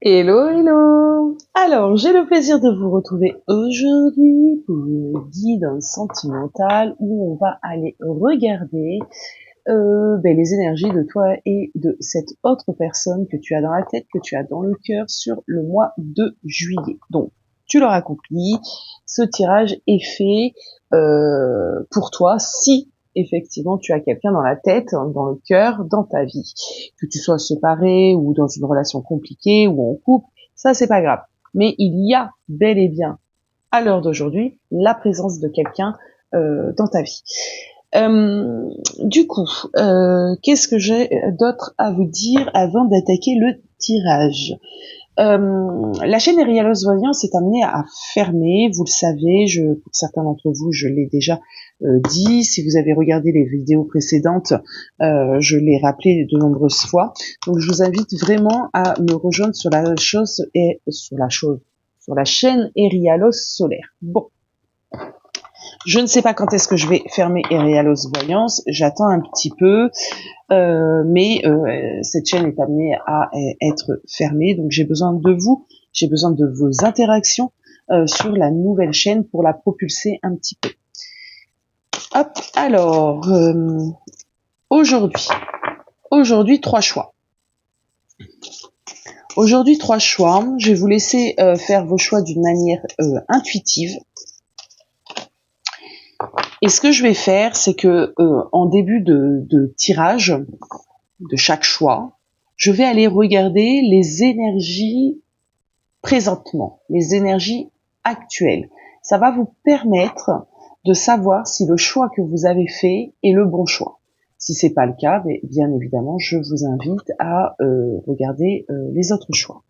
Hello, hello! Alors, j'ai le plaisir de vous retrouver aujourd'hui pour une guide sentimentale où on va aller regarder les énergies de toi et de cette autre personne que tu as dans la tête, que tu as dans le cœur sur le mois de juillet. Donc, tu l'auras compris, ce tirage est fait pour toi si effectivement tu as quelqu'un dans la tête, dans le cœur, dans ta vie. Que tu sois séparé ou dans une relation compliquée ou en couple, ça c'est pas grave. Mais il y a bel et bien, à l'heure d'aujourd'hui, la présence de quelqu'un dans ta vie. Du coup, qu'est-ce que j'ai d'autre à vous dire avant d'attaquer le tirage? La chaîne Erialos Voyance est amenée à fermer, vous le savez, pour certains d'entre vous, je l'ai déjà dit. Si vous avez regardé les vidéos précédentes, je l'ai rappelé de nombreuses fois. Donc je vous invite vraiment à me rejoindre sur la chaîne Erialos Solaire. Bon. Je ne sais pas quand est-ce que je vais fermer Erialos Voyance, j'attends un petit peu, mais cette chaîne est amenée à être fermée, donc j'ai besoin de vous, j'ai besoin de vos interactions sur la nouvelle chaîne pour la propulser un petit peu. Hop, alors, aujourd'hui, trois choix. Aujourd'hui, trois choix, je vais vous laisser faire vos choix d'une manière intuitive. Et ce que je vais faire, c'est que en début de tirage de chaque choix, je vais aller regarder les énergies présentement, les énergies actuelles. Ça va vous permettre de savoir si le choix que vous avez fait est le bon choix. Si c'est pas le cas, bien évidemment, je vous invite à regarder les autres choix.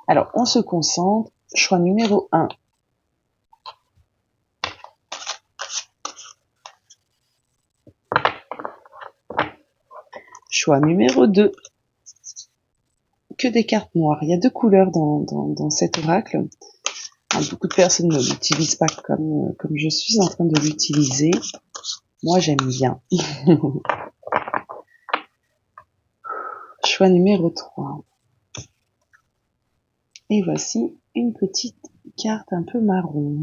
Alors, on se concentre. Choix numéro 1. Choix numéro 2. Que des cartes noires. Il y a deux couleurs dans cet oracle. Beaucoup de personnes ne l'utilisent pas comme je suis en train de l'utiliser. Moi, j'aime bien. Choix numéro 3. Et voici une petite carte un peu marron.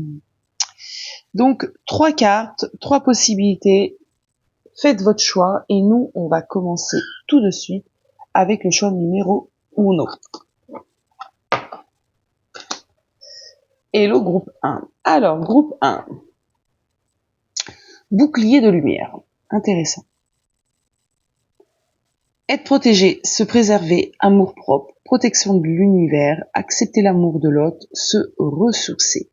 Donc, 3 cartes, 3 possibilités. Faites votre choix et nous, on va commencer tout de suite avec le choix numéro 1. Hello groupe 1. Alors, groupe 1. Bouclier de lumière. Intéressant. Être protégé, se préserver, amour propre, protection de l'univers, accepter l'amour de l'autre, se ressourcer.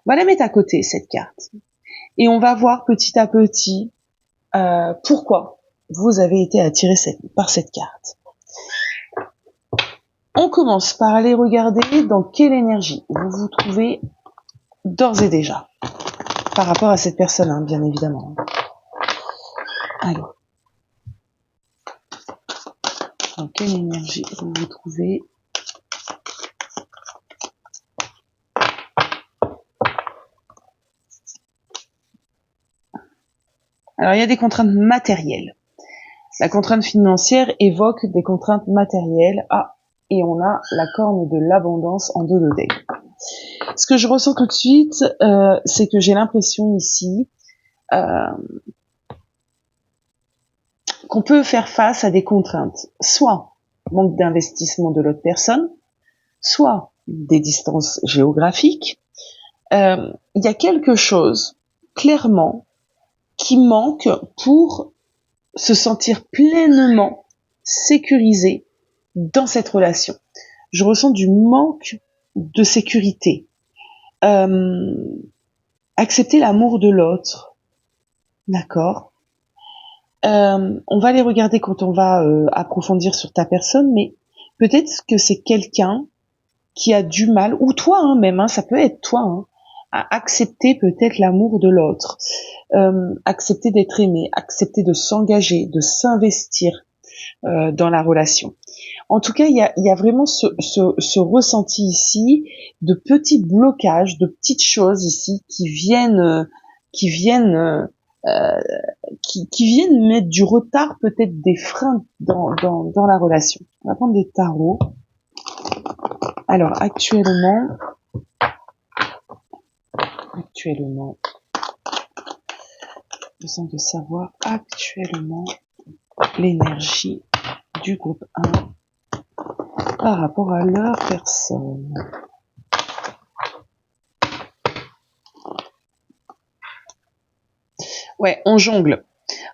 On va la mettre à côté, cette carte. Et on va voir petit à petit pourquoi vous avez été attiré par cette carte. On commence par aller regarder dans quelle énergie vous vous trouvez d'ores et déjà. Par rapport à cette personne, hein, bien évidemment. Alors. Dans quelle énergie vous vous trouvez? Alors, il y a des contraintes matérielles. La contrainte financière évoque des contraintes matérielles. Ah, et on a la corne de l'abondance en dos de deck. Ce que je ressens tout de suite, c'est que j'ai l'impression ici qu'on peut faire face à des contraintes. Soit manque d'investissement de l'autre personne, soit des distances géographiques. Il y a quelque chose, clairement, qui manque pour se sentir pleinement sécurisé dans cette relation. Je ressens du manque de sécurité. Accepter l'amour de l'autre. D'accord. On va les regarder quand on va approfondir sur ta personne, mais peut-être que c'est quelqu'un qui a du mal, ou toi hein, même, hein, ça peut être toi, hein, à accepter peut-être l'amour de l'autre, accepter d'être aimé, accepter de s'engager, de s'investir dans la relation. En tout cas, il y a vraiment ce ressenti ici de petits blocages, de petites choses ici qui viennent mettre du retard, peut-être des freins dans la relation. On va prendre des tarots. Alors, actuellement, besoin de savoir actuellement l'énergie du groupe 1 par rapport à leur personne. Ouais, on jongle.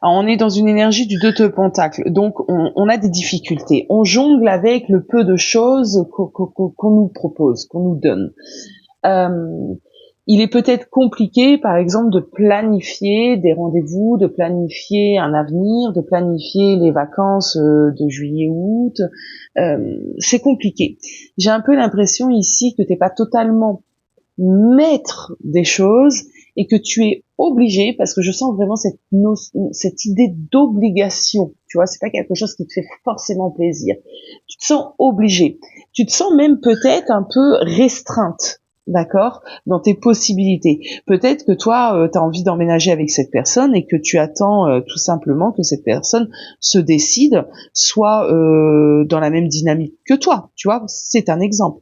Alors, on est dans une énergie du 2 de pentacle, donc on a des difficultés. On jongle avec le peu de choses qu'on nous propose, qu'on nous donne. Il est peut-être compliqué, par exemple, de planifier des rendez-vous, de planifier un avenir, de planifier les vacances de juillet-août. C'est compliqué. J'ai un peu l'impression ici que t'es pas totalement maître des choses et que tu es obligé, parce que je sens vraiment cette idée d'obligation, tu vois, c'est pas quelque chose qui te fait forcément plaisir. Tu te sens obligé. Tu te sens même peut-être un peu restreinte, d'accord, dans tes possibilités. Peut-être que toi, tu as envie d'emménager avec cette personne et que tu attends tout simplement que cette personne se décide, soit dans la même dynamique que toi, tu vois, c'est un exemple.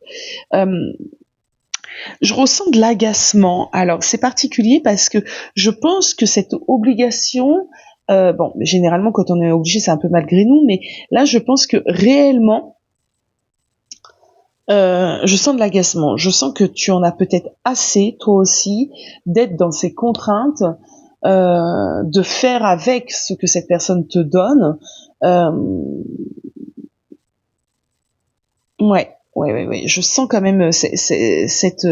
Je ressens de l'agacement. Alors, c'est particulier parce que je pense que cette obligation, bon, généralement, quand on est obligé, c'est un peu malgré nous, mais là, je pense que réellement, je sens de l'agacement. Je sens que tu en as peut-être assez, toi aussi, d'être dans ces contraintes, de faire avec ce que cette personne te donne. Ouais. Je sens quand même cette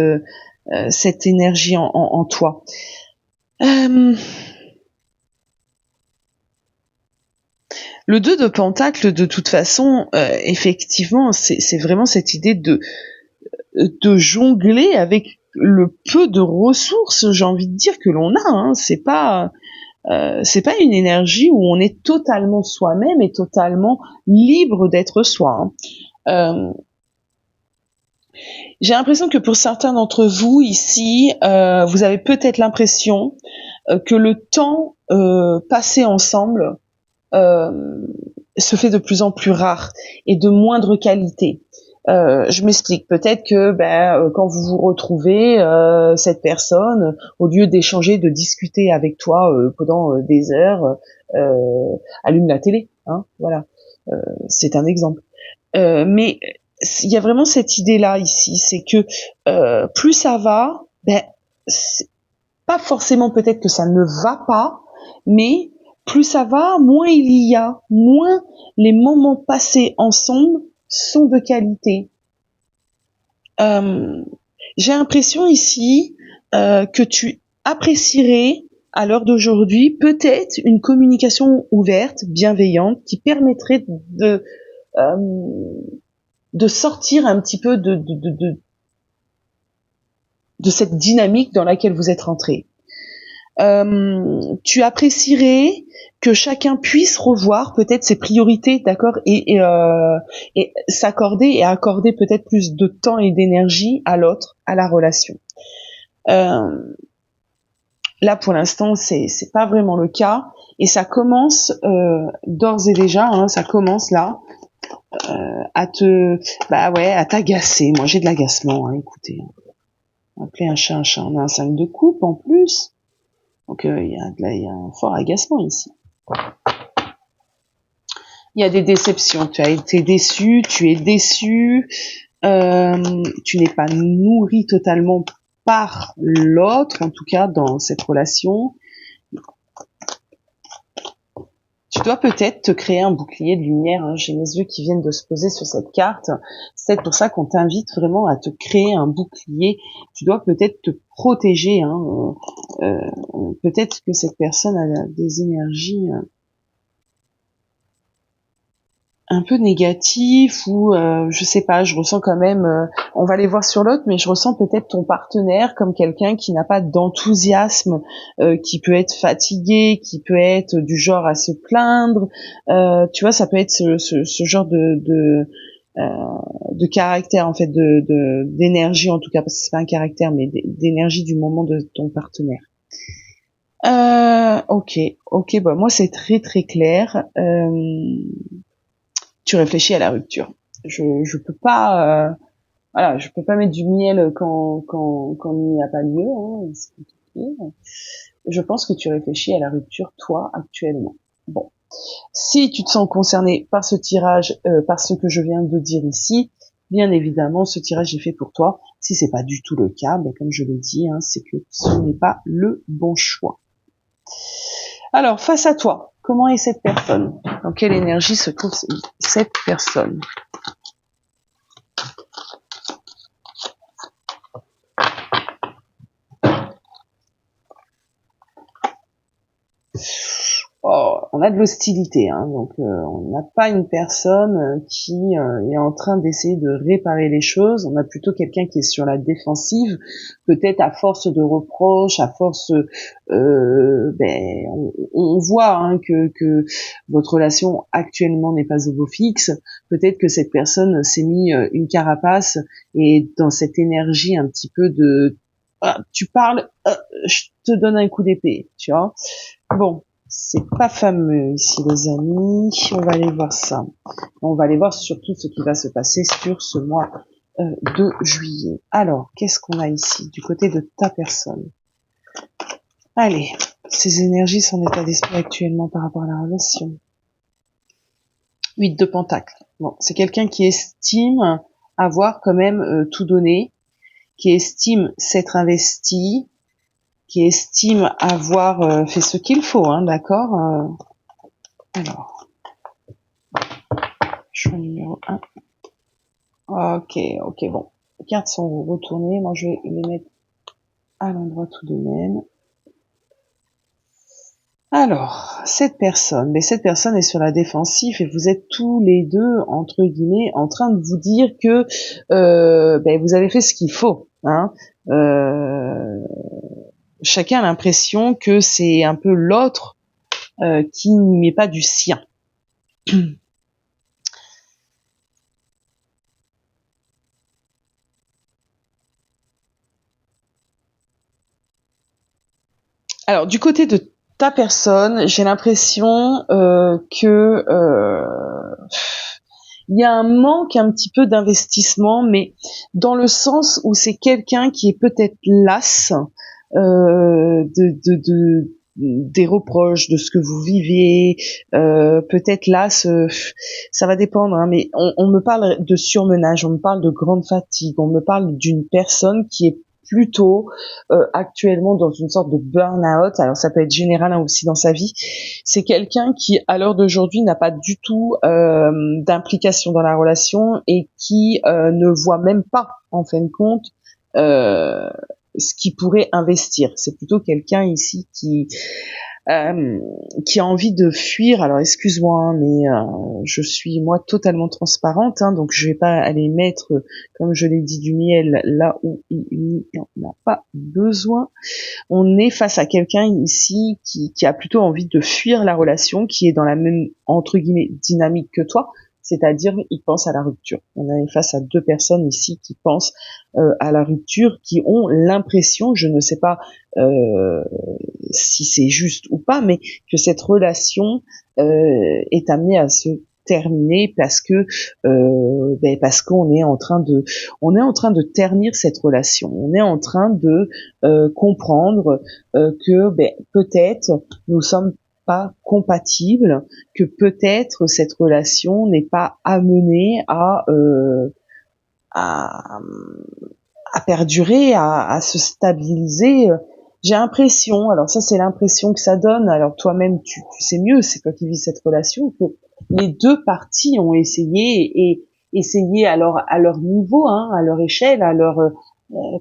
énergie en toi. Le 2 de pentacle, de toute façon, effectivement, c'est vraiment cette idée de jongler avec le peu de ressources, j'ai envie de dire, que l'on a. Hein. C'est pas une énergie où on est totalement soi-même et totalement libre d'être soi. Hein. J'ai l'impression que pour certains d'entre vous ici, vous avez peut-être l'impression que le temps passé ensemble se fait de plus en plus rare et de moindre qualité. Je m'explique. Peut-être que quand vous vous retrouvez, cette personne, au lieu d'échanger, de discuter avec toi pendant des heures, allume la télé. Hein, voilà. C'est un exemple. Mais il y a vraiment cette idée-là ici, c'est que plus ça va, c'est pas forcément peut-être que ça ne va pas, mais plus ça va, moins il y a, moins les moments passés ensemble sont de qualité. J'ai l'impression ici que tu apprécierais à l'heure d'aujourd'hui peut-être une communication ouverte, bienveillante, qui permettrait de sortir un petit peu de cette dynamique dans laquelle vous êtes rentrés. Tu apprécierais que chacun puisse revoir peut-être ses priorités, d'accord, et s'accorder et accorder peut-être plus de temps et d'énergie à l'autre, à la relation. Là, pour l'instant, c'est pas vraiment le cas, et ça commence d'ores et déjà, hein, ça commence là à t'agacer. Moi, j'ai de l'agacement, hein, écoutez. On va appeler un chat un chat. On a un 5 de coupe en plus. Donc il y a un fort agacement ici. Il y a des déceptions. Tu as été déçu, tu es déçu. Tu n'es pas nourri totalement par l'autre, en tout cas dans cette relation. Tu dois peut-être te créer un bouclier de lumière. Hein. J'ai mes yeux qui viennent de se poser sur cette carte. C'est peut-être pour ça qu'on t'invite vraiment à te créer un bouclier. Tu dois peut-être te protéger. Hein. Peut-être que cette personne a des énergies un peu négatives ou je sais pas. Je ressens quand même. On va les voir sur l'autre, mais je ressens peut-être ton partenaire comme quelqu'un qui n'a pas d'enthousiasme, qui peut être fatigué, qui peut être du genre à se plaindre. Tu vois, ça peut être ce genre de caractère en fait, d'énergie en tout cas, parce que c'est pas un caractère, mais d'énergie du moment de ton partenaire. Ok, bah moi c'est très très clair. Tu réfléchis à la rupture. Je peux pas voilà, je peux pas mettre du miel quand il n'y a pas lieu, hein, c'est compliqué. Je pense que tu réfléchis à la rupture, toi, actuellement. Bon. Si tu te sens concerné par ce tirage, par ce que je viens de dire ici, bien évidemment, ce tirage est fait pour toi. Si c'est pas du tout le cas, ben, comme je l'ai dit, hein, c'est que ce n'est pas le bon choix. Alors, face à toi, comment est cette personne? Dans quelle énergie se trouve cette personne? Oh, on a de l'hostilité, hein, donc on n'a pas une personne qui est en train d'essayer de réparer les choses. On a plutôt quelqu'un qui est sur la défensive, peut-être à force de reproches, à force, on voit hein, que votre relation actuellement n'est pas au beau fixe. Peut-être que cette personne s'est mis une carapace et dans cette énergie un petit peu de tu parles, je te donne un coup d'épée, tu vois. Bon. C'est pas fameux ici, les amis. On va aller voir ça. On va aller voir surtout ce qui va se passer sur ce mois de juillet. Alors, qu'est-ce qu'on a ici du côté de ta personne? Allez, ces énergies, son état d'esprit actuellement par rapport à la relation. 8 de pentacles. Bon, c'est quelqu'un qui estime avoir quand même tout donné, qui estime s'être investi, qui estime avoir fait ce qu'il faut, hein, d'accord. Alors, choix numéro 1. Ok, bon. Les cartes sont retournées. Moi, je vais les mettre à l'endroit tout de même. Alors, cette personne est sur la défensive et vous êtes tous les deux, entre guillemets, en train de vous dire que vous avez fait ce qu'il faut. Hein. Chacun a l'impression que c'est un peu l'autre qui n'y met pas du sien. Alors, du côté de ta personne, j'ai l'impression que il y a un manque un petit peu d'investissement, mais dans le sens où c'est quelqu'un qui est peut-être las des reproches de ce que vous vivez, peut-être las, ça va dépendre, hein, mais on me parle de surmenage, on me parle de grande fatigue, on me parle d'une personne qui est plutôt actuellement dans une sorte de burn-out. Alors ça peut être général hein, aussi dans sa vie. C'est quelqu'un qui, à l'heure d'aujourd'hui, n'a pas du tout d'implication dans la relation et qui ne voit même pas, en fin de compte, ce qu'il pourrait investir. C'est plutôt quelqu'un ici qui a envie de fuir. Alors excuse-moi, hein, mais je suis moi totalement transparente, hein, donc je vais pas aller mettre, comme je l'ai dit, du miel là où il n'y en a pas besoin. On est face à quelqu'un ici qui a plutôt envie de fuir la relation, qui est dans la même entre guillemets dynamique que toi. C'est-à-dire, il pense à la rupture. On est face à deux personnes ici qui pensent à la rupture, qui ont l'impression, je ne sais pas si c'est juste ou pas, mais que cette relation est amenée à se terminer parce qu'on est en train de ternir cette relation. On est en train de comprendre que peut-être nous sommes pas compatibles, que peut-être cette relation n'est pas amenée à, à perdurer, à se stabiliser. J'ai l'impression, alors ça c'est l'impression que ça donne, alors toi-même tu sais mieux, c'est toi qui vis cette relation, que les deux parties ont essayé à leur niveau, hein, à leur échelle, à leur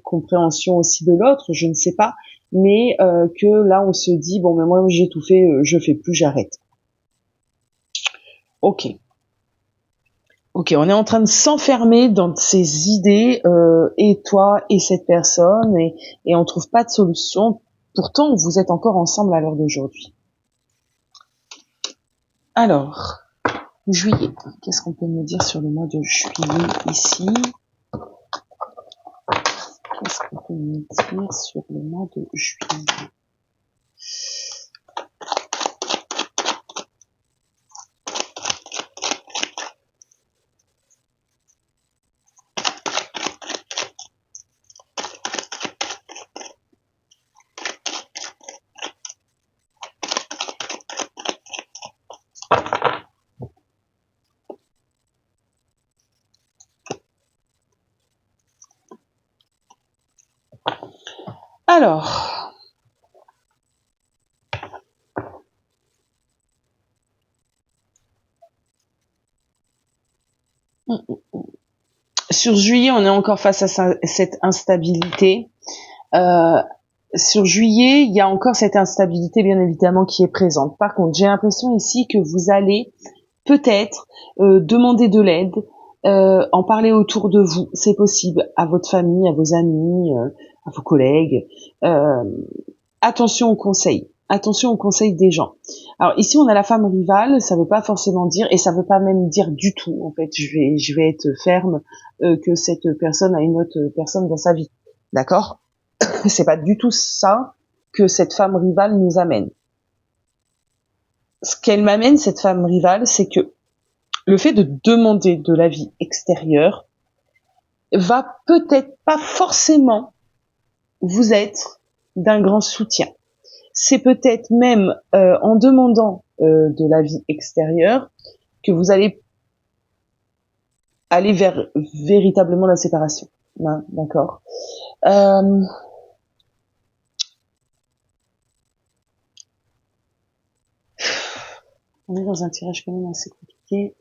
compréhension aussi de l'autre, je ne sais pas, mais que là on se dit bon mais moi j'ai tout fait, je fais plus, j'arrête. Ok, on est en train de s'enfermer dans ces idées, et toi et cette personne, et on trouve pas de solution. Pourtant, vous êtes encore ensemble à l'heure d'aujourd'hui. Alors, juillet. Qu'est-ce qu'on peut me dire sur le mois de juillet ici? Qu'est-ce qu'on peut me dire sur le mois de juillet? Alors, sur juillet, on est encore face à cette instabilité. Sur juillet, il y a encore cette instabilité, bien évidemment, qui est présente. Par contre, j'ai l'impression ici que vous allez peut-être demander de l'aide, en parler autour de vous, c'est possible, à votre famille, à vos amis, à vos collègues. Attention aux conseils. Attention aux conseils des gens. Alors ici on a la femme rivale, ça veut pas forcément dire, et ça veut pas même dire du tout, en fait, je vais être ferme, que cette personne a une autre personne dans sa vie. D'accord? C'est pas du tout ça que cette femme rivale nous amène. Ce qu'elle m'amène, cette femme rivale, c'est que le fait de demander de l'avis extérieur va peut-être pas forcément vous être d'un grand soutien. C'est peut-être même en demandant de l'avis extérieur que vous allez aller vers véritablement la séparation. Hein, d'accord. On est dans un tirage quand même assez compliqué.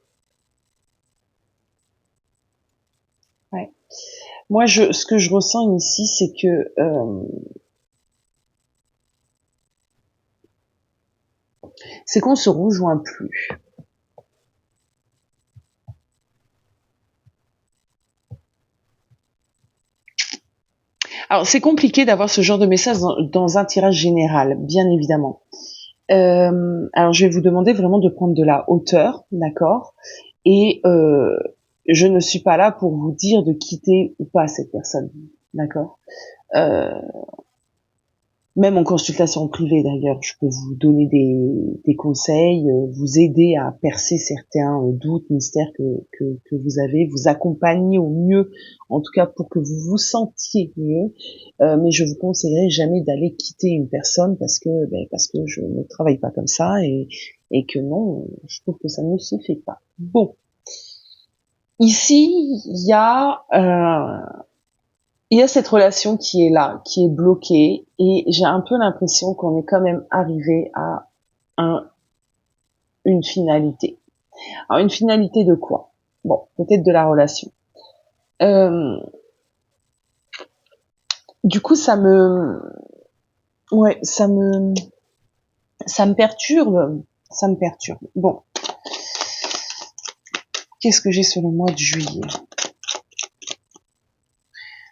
Ouais. Moi, ce que je ressens ici, c'est que c'est qu'on se rejoint plus. Alors, c'est compliqué d'avoir ce genre de message dans un tirage général, bien évidemment. Alors, je vais vous demander vraiment de prendre de la hauteur, d'accord? Et je ne suis pas là pour vous dire de quitter ou pas cette personne, d'accord? Même en consultation privée d'ailleurs, je peux vous donner des conseils, vous aider à percer certains doutes, mystères que vous avez, vous accompagner au mieux, en tout cas pour que vous vous sentiez mieux. Mais je vous conseillerais jamais d'aller quitter une personne parce que je ne travaille pas comme ça et que non, je trouve que ça ne se fait pas. Bon, ici il y a cette relation qui est là, qui est bloquée, et j'ai un peu l'impression qu'on est quand même arrivé à une finalité. Alors une finalité de quoi? Bon, peut-être de la relation. Du coup, ça me perturbe, ça me perturbe. Bon, qu'est-ce que j'ai sur le mois de juillet?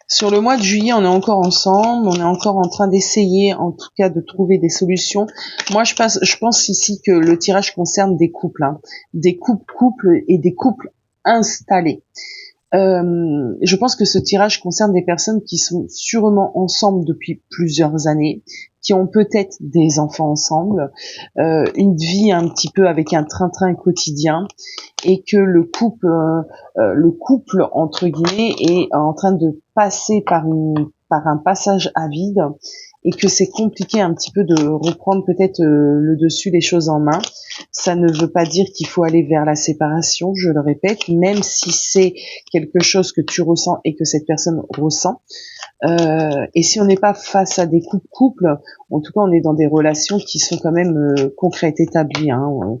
Sur le mois de juillet, on est encore ensemble, on est encore en train d'essayer, en tout cas, de trouver des solutions. Moi, je pense ici que le tirage concerne des couples, hein, des couples et des couples installés. Je pense que ce tirage concerne des personnes qui sont sûrement ensemble depuis plusieurs années, qui ont peut-être des enfants ensemble, une vie un petit peu avec un train-train quotidien, et que le couple entre guillemets est en train de passer par un passage à vide, et que c'est compliqué un petit peu de reprendre peut-être le dessus, les choses en main. Ça ne veut pas dire qu'il faut aller vers la séparation, je le répète, même si c'est quelque chose que tu ressens et que cette personne ressent. Et si on n'est pas face à des couples, en tout cas on est dans des relations qui sont quand même concrètes, établies, hein.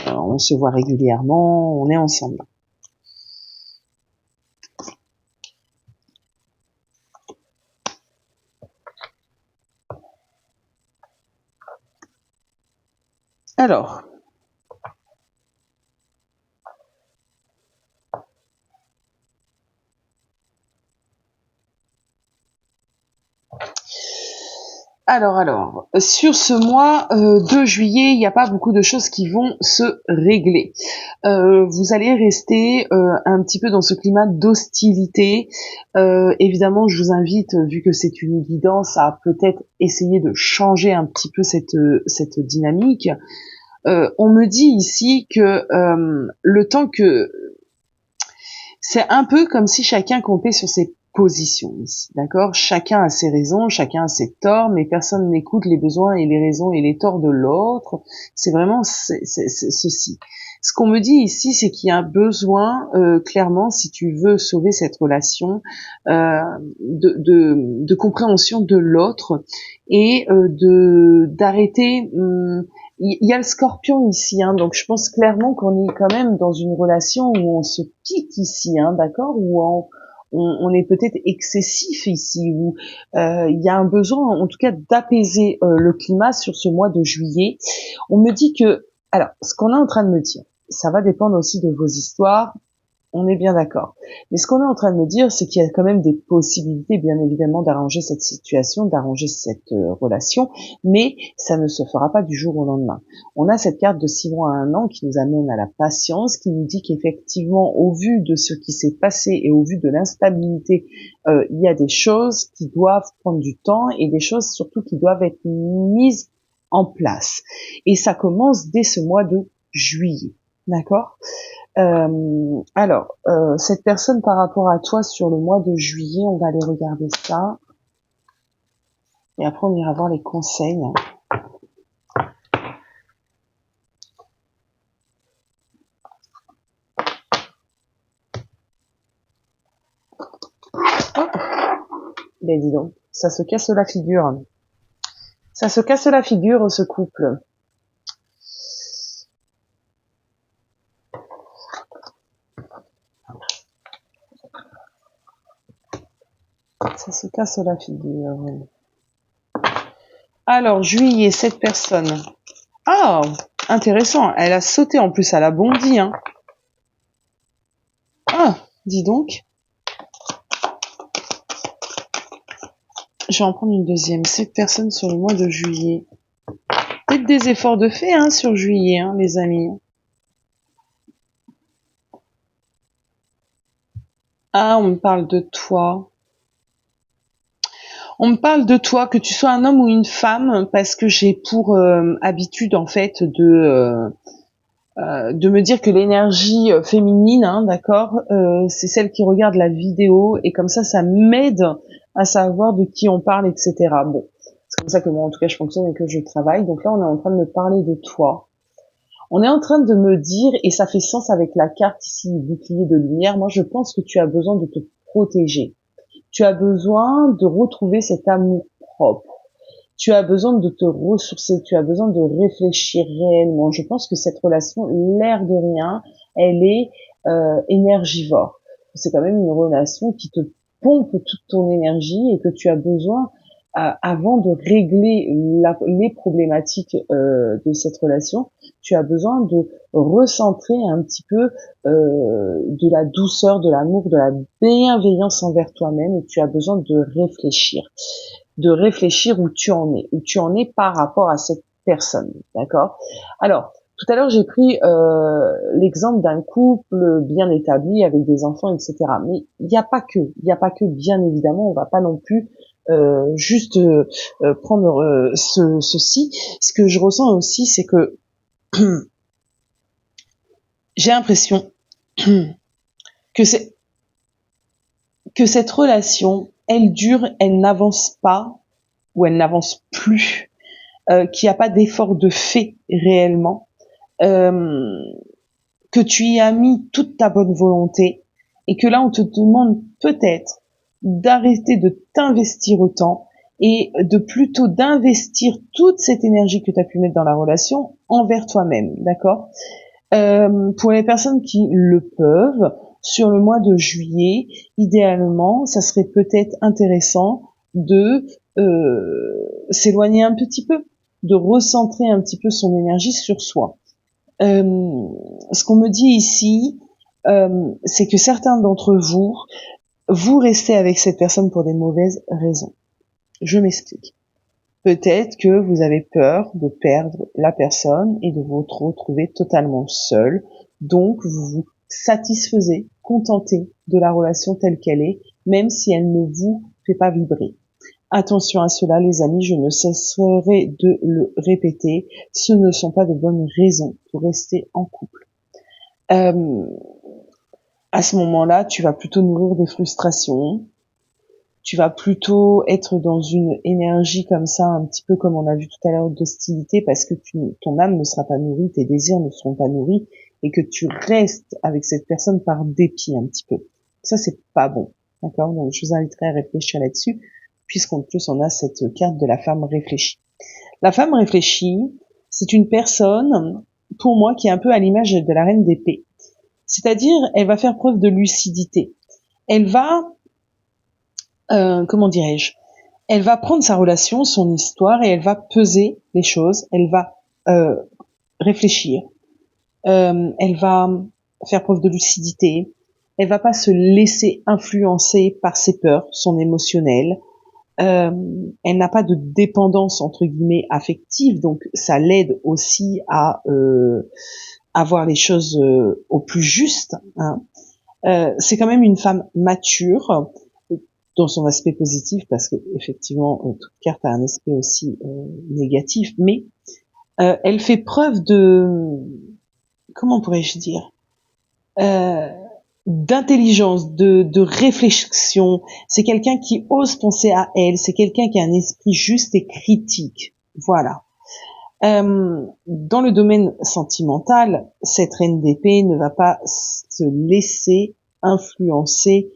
On se voit régulièrement, on est ensemble. Alors, sur ce mois de juillet, il n'y a pas beaucoup de choses qui vont se régler. Vous allez rester un petit peu dans ce climat d'hostilité. Évidemment, je vous invite, vu que c'est une guidance, à peut-être essayer de changer un petit peu cette dynamique. On me dit ici que le temps que... C'est un peu comme si chacun comptait sur ses positions ici, d'accord? Chacun a ses raisons, chacun a ses torts, mais personne n'écoute les besoins et les raisons et les torts de l'autre. C'est vraiment ceci. Ce qu'on me dit ici, c'est qu'il y a un besoin, clairement, si tu veux sauver cette relation, de compréhension de l'autre et de d'arrêter. Il y a le Scorpion ici, hein, donc je pense clairement qu'on est quand même dans une relation où on se pique ici, hein, d'accord, où on est peut-être excessif ici, où il y a un besoin, en tout cas, d'apaiser le climat sur ce mois de juillet. On me dit que, alors, ce qu'on est en train de me dire, ça va dépendre aussi de vos histoires, on est bien d'accord. Mais ce qu'on est en train de me dire, c'est qu'il y a quand même des possibilités, bien évidemment, d'arranger cette situation, d'arranger cette relation, mais ça ne se fera pas du jour au lendemain. On a cette carte de 6 mois à 1 an qui nous amène à la patience, qui nous dit qu'effectivement, au vu de ce qui s'est passé et au vu de l'instabilité, il y a des choses qui doivent prendre du temps et des choses surtout qui doivent être mises en place. Et ça commence dès ce mois de juillet. D'accord? Cette personne par rapport à toi sur le mois de juillet, on va aller regarder ça. Et après, on ira voir les conseils. Oh, ben dis donc, ça se casse la figure. Ça se casse la figure, ce couple. Ça se casse la figure. Alors, juillet, cette personne. Ah, intéressant. Elle a sauté en plus, elle a bondi, hein. Ah, dis donc. Je vais en prendre une deuxième. Cette personne sur le mois de juillet. Peut-être des efforts de fait, hein, sur juillet, hein, les amis. Ah, on me parle de toi. On me parle de toi, que tu sois un homme ou une femme, parce que j'ai pour habitude en fait de me dire que l'énergie féminine, hein, d'accord, c'est celle qui regarde la vidéo et comme ça m'aide à savoir de qui on parle, etc. Bon, c'est comme ça que moi en tout cas je fonctionne et que je travaille. Donc là on est en train de me parler de toi. On est en train de me dire, et ça fait sens avec la carte ici, bouclier de lumière, moi je pense que tu as besoin de te protéger. Tu as besoin de retrouver cet amour propre. Tu as besoin de te ressourcer. Tu as besoin de réfléchir réellement. Je pense que cette relation, l'air de rien, elle est énergivore. C'est quand même une relation qui te pompe toute ton énergie et que tu as besoin, avant de régler les problématiques de cette relation, tu as besoin de recentrer un petit peu de la douceur, de l'amour, de la bienveillance envers toi-même et tu as besoin de réfléchir où tu en es par rapport à cette personne, d'accord? Alors, tout à l'heure j'ai pris l'exemple d'un couple bien établi avec des enfants, etc. Mais il n'y a pas que, bien évidemment, on va pas non plus juste prendre ceci. Ce que je ressens aussi, c'est que j'ai l'impression que cette relation, elle dure, elle n'avance pas ou elle n'avance plus, qu'il n'y a pas d'effort de fait réellement, euh, que tu y as mis toute ta bonne volonté et que là on te demande peut-être d'arrêter de t'investir autant et de plutôt d'investir toute cette énergie que tu as pu mettre dans la relation envers toi-même, d'accord? Pour les personnes qui le peuvent, sur le mois de juillet, idéalement, ça serait peut-être intéressant de s'éloigner un petit peu, de recentrer un petit peu son énergie sur soi. Ce qu'on me dit ici, c'est que certains d'entre vous, vous restez avec cette personne pour des mauvaises raisons. Je m'explique. Peut-être que vous avez peur de perdre la personne et de vous retrouver totalement seul. Donc, vous vous satisfaisez, contentez de la relation telle qu'elle est, même si elle ne vous fait pas vibrer. Attention à cela, les amis, je ne cesserai de le répéter. Ce ne sont pas de bonnes raisons pour rester en couple. À ce moment-là, tu vas plutôt nourrir des frustrations. Tu vas plutôt être dans une énergie comme ça, un petit peu comme on a vu tout à l'heure d'hostilité, parce que ton âme ne sera pas nourrie, tes désirs ne seront pas nourris, et que tu restes avec cette personne par dépit un petit peu. Ça, c'est pas bon. D'accord? Donc, je vous inviterai à réfléchir là-dessus, puisqu'en plus, on a cette carte de la femme réfléchie. La femme réfléchie, c'est une personne, pour moi, qui est un peu à l'image de la reine d'épée. C'est-à-dire, elle va faire preuve de lucidité. Elle va, comment dirais-je, elle va prendre sa relation, son histoire, et elle va peser les choses. Elle va réfléchir. Elle va faire preuve de lucidité. Elle va pas se laisser influencer par ses peurs, son émotionnel. Elle n'a pas de dépendance entre guillemets affective, donc ça l'aide aussi à voir les choses au plus juste. Hein. C'est quand même une femme mature dans son aspect positif, parce que effectivement toute carte a un aspect aussi négatif, mais elle fait preuve de, comment pourrais-je dire, d'intelligence, de réflexion. C'est quelqu'un qui ose penser à elle, c'est quelqu'un qui a un esprit juste et critique. Voilà. Dans le domaine sentimental, cette reine d'épée ne va pas se laisser influencer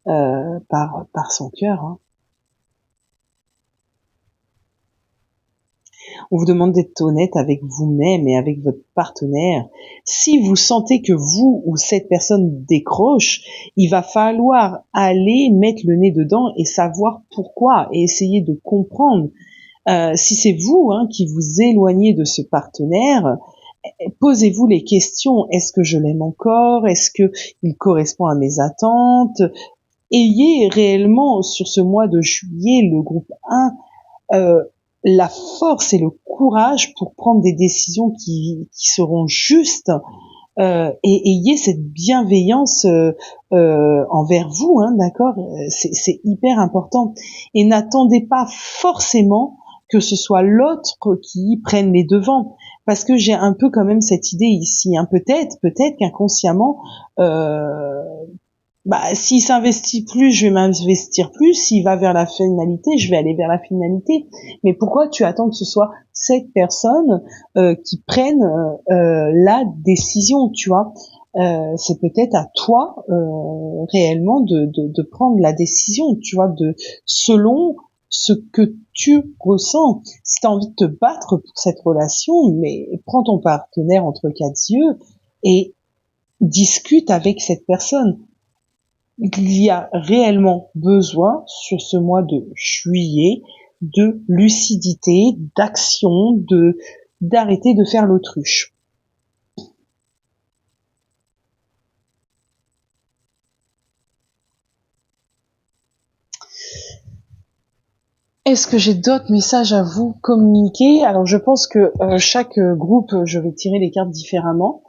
par son cœur. Hein. On vous demande d'être honnête avec vous-même et avec votre partenaire. Si vous sentez que vous ou cette personne décroche, il va falloir aller mettre le nez dedans et savoir pourquoi et essayer de comprendre. Si c'est vous qui vous éloignez de ce partenaire, posez-vous les questions. Est-ce que je l'aime encore? Est-ce que il correspond à mes attentes? Ayez réellement sur ce mois de juillet, le groupe 1, la force et le courage pour prendre des décisions qui seront justes, et ayez cette bienveillance envers vous, d'accord? C'est hyper important. Et n'attendez pas forcément que ce soit l'autre qui prenne les devants, parce que j'ai un peu quand même cette idée ici, peut-être qu'inconsciemment, s'il s'investit plus, je vais m'investir plus. S'il va vers la finalité, je vais aller vers la finalité. Mais pourquoi tu attends que ce soit cette personne qui prenne la décision, tu vois? C'est peut-être à toi réellement de prendre la décision, tu vois, selon ce que tu ressens. Si tu as envie de te battre pour cette relation, mais prends ton partenaire entre quatre yeux et discute avec cette personne. Il y a réellement besoin, sur ce mois de juillet, de lucidité, d'action, d'arrêter de faire l'autruche. Est-ce que j'ai d'autres messages à vous communiquer? Alors je pense que chaque groupe, je vais tirer les cartes différemment.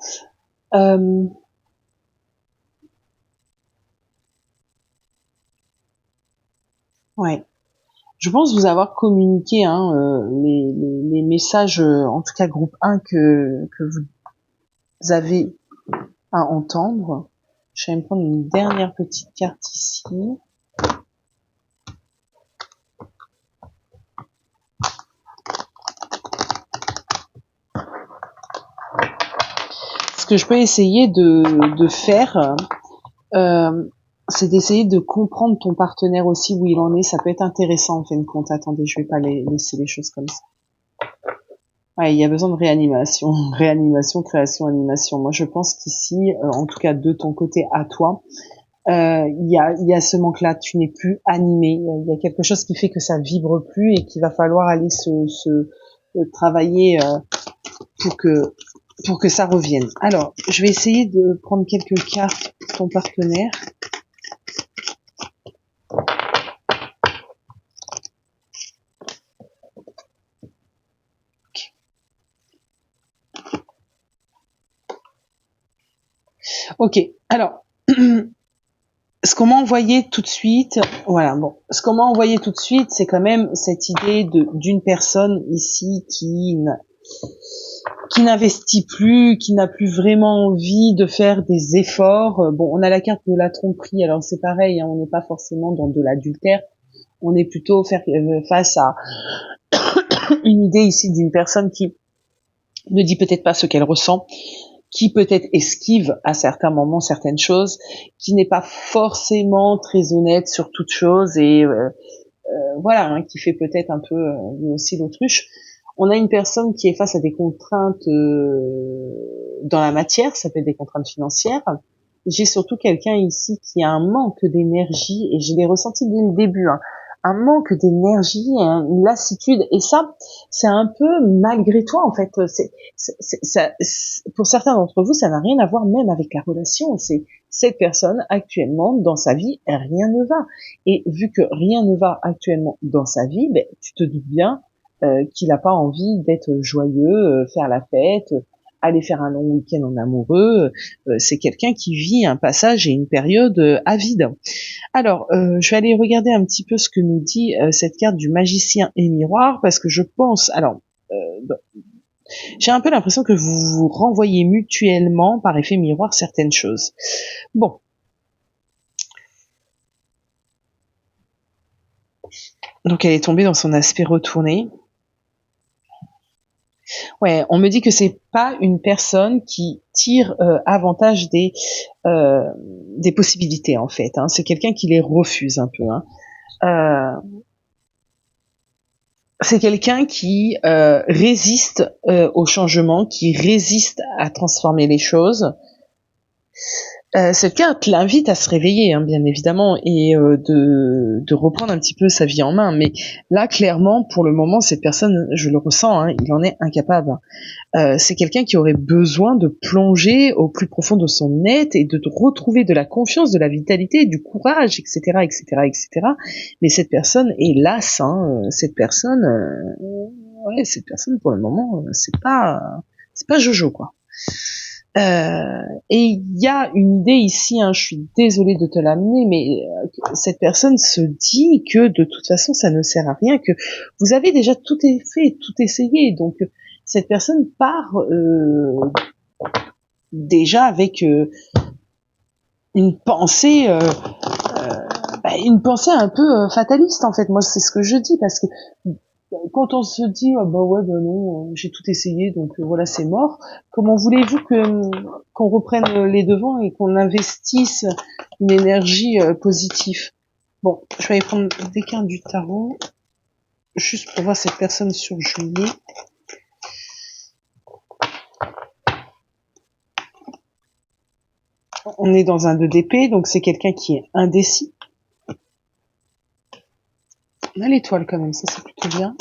Ouais. Je pense vous avoir communiqué les messages, en tout cas groupe 1, que vous avez à entendre. Je vais me prendre une dernière petite carte ici. Ce que je peux essayer de faire, c'est d'essayer de comprendre ton partenaire aussi, où il en est. Ça peut être intéressant en fin de compte. Attendez, je vais pas laisser les choses comme ça. Ouais, il y a besoin de réanimation, création, animation. Moi, je pense qu'ici, en tout cas de ton côté à toi, il y a ce manque-là. Tu n'es plus animé. Il y a quelque chose qui fait que ça vibre plus et qu'il va falloir aller se travailler pour que ça revienne. Alors, je vais essayer de prendre quelques cartes pour ton partenaire. Ok, alors, ce qu'on m'a envoyé tout de suite, ce qu'on m'a envoyé tout de suite, c'est quand même cette idée d'une personne ici qui n'investit plus, qui n'a plus vraiment envie de faire des efforts. Bon, on a la carte de la tromperie, alors c'est pareil, on n'est pas forcément dans de l'adultère, on est plutôt face à une idée ici d'une personne qui ne dit peut-être pas ce qu'elle ressent, qui peut-être esquive à certains moments certaines choses, qui n'est pas forcément très honnête sur toute chose et voilà, hein, qui fait peut-être un peu lui aussi l'autruche. On a une personne qui est face à des contraintes dans la matière, ça peut être des contraintes financières. J'ai surtout quelqu'un ici qui a un manque d'énergie, et je l'ai ressenti dès le début, hein, un manque d'énergie, hein, une lassitude, et ça, c'est un peu malgré toi en fait. Pour certains d'entre vous, ça n'a rien à voir même avec la relation. C'est cette personne actuellement dans sa vie, rien ne va. Et vu que rien ne va actuellement dans sa vie, ben, tu te doutes bien qu'il n'a pas envie d'être joyeux, faire la fête, aller faire un long week-end en amoureux. C'est quelqu'un qui vit un passage et une période avide. Alors, je vais aller regarder un petit peu ce que nous dit cette carte du magicien et miroir, parce que je pense, alors, j'ai un peu l'impression que vous vous renvoyez mutuellement par effet miroir certaines choses. Bon. Donc elle est tombée dans son aspect retourné. Ouais, on me dit que c'est pas une personne qui tire avantage des possibilités en fait. Hein. C'est quelqu'un qui les refuse un peu. Hein. C'est quelqu'un qui résiste au changement, qui résiste à transformer les choses. Cette carte l'invite à se réveiller, hein, bien évidemment, et de reprendre un petit peu sa vie en main. Mais là, clairement, pour le moment, cette personne, je le ressens, hein, il en est incapable. C'est quelqu'un qui aurait besoin de plonger au plus profond de son être et de retrouver de la confiance, de la vitalité, du courage, etc., etc., etc. Mais cette personne est lasse. Hein, cette personne, pour le moment, c'est pas Jojo, quoi. Et il y a une idée ici, hein, je suis désolée de te l'amener, mais cette personne se dit que de toute façon ça ne sert à rien, que vous avez déjà tout fait, tout essayé, donc cette personne part déjà avec une pensée un peu fataliste en fait. Moi c'est ce que je dis, parce que quand on se dit ah bah ouais bah non j'ai tout essayé donc voilà c'est mort, comment voulez-vous qu'on reprenne les devants et qu'on investisse une énergie positive? Bon, je vais aller prendre des cartes du tarot juste pour voir cette personne sur juillet. On est dans un 2 d'épée, donc c'est quelqu'un qui est indécis. On a l'étoile quand même, ça c'est plutôt bien.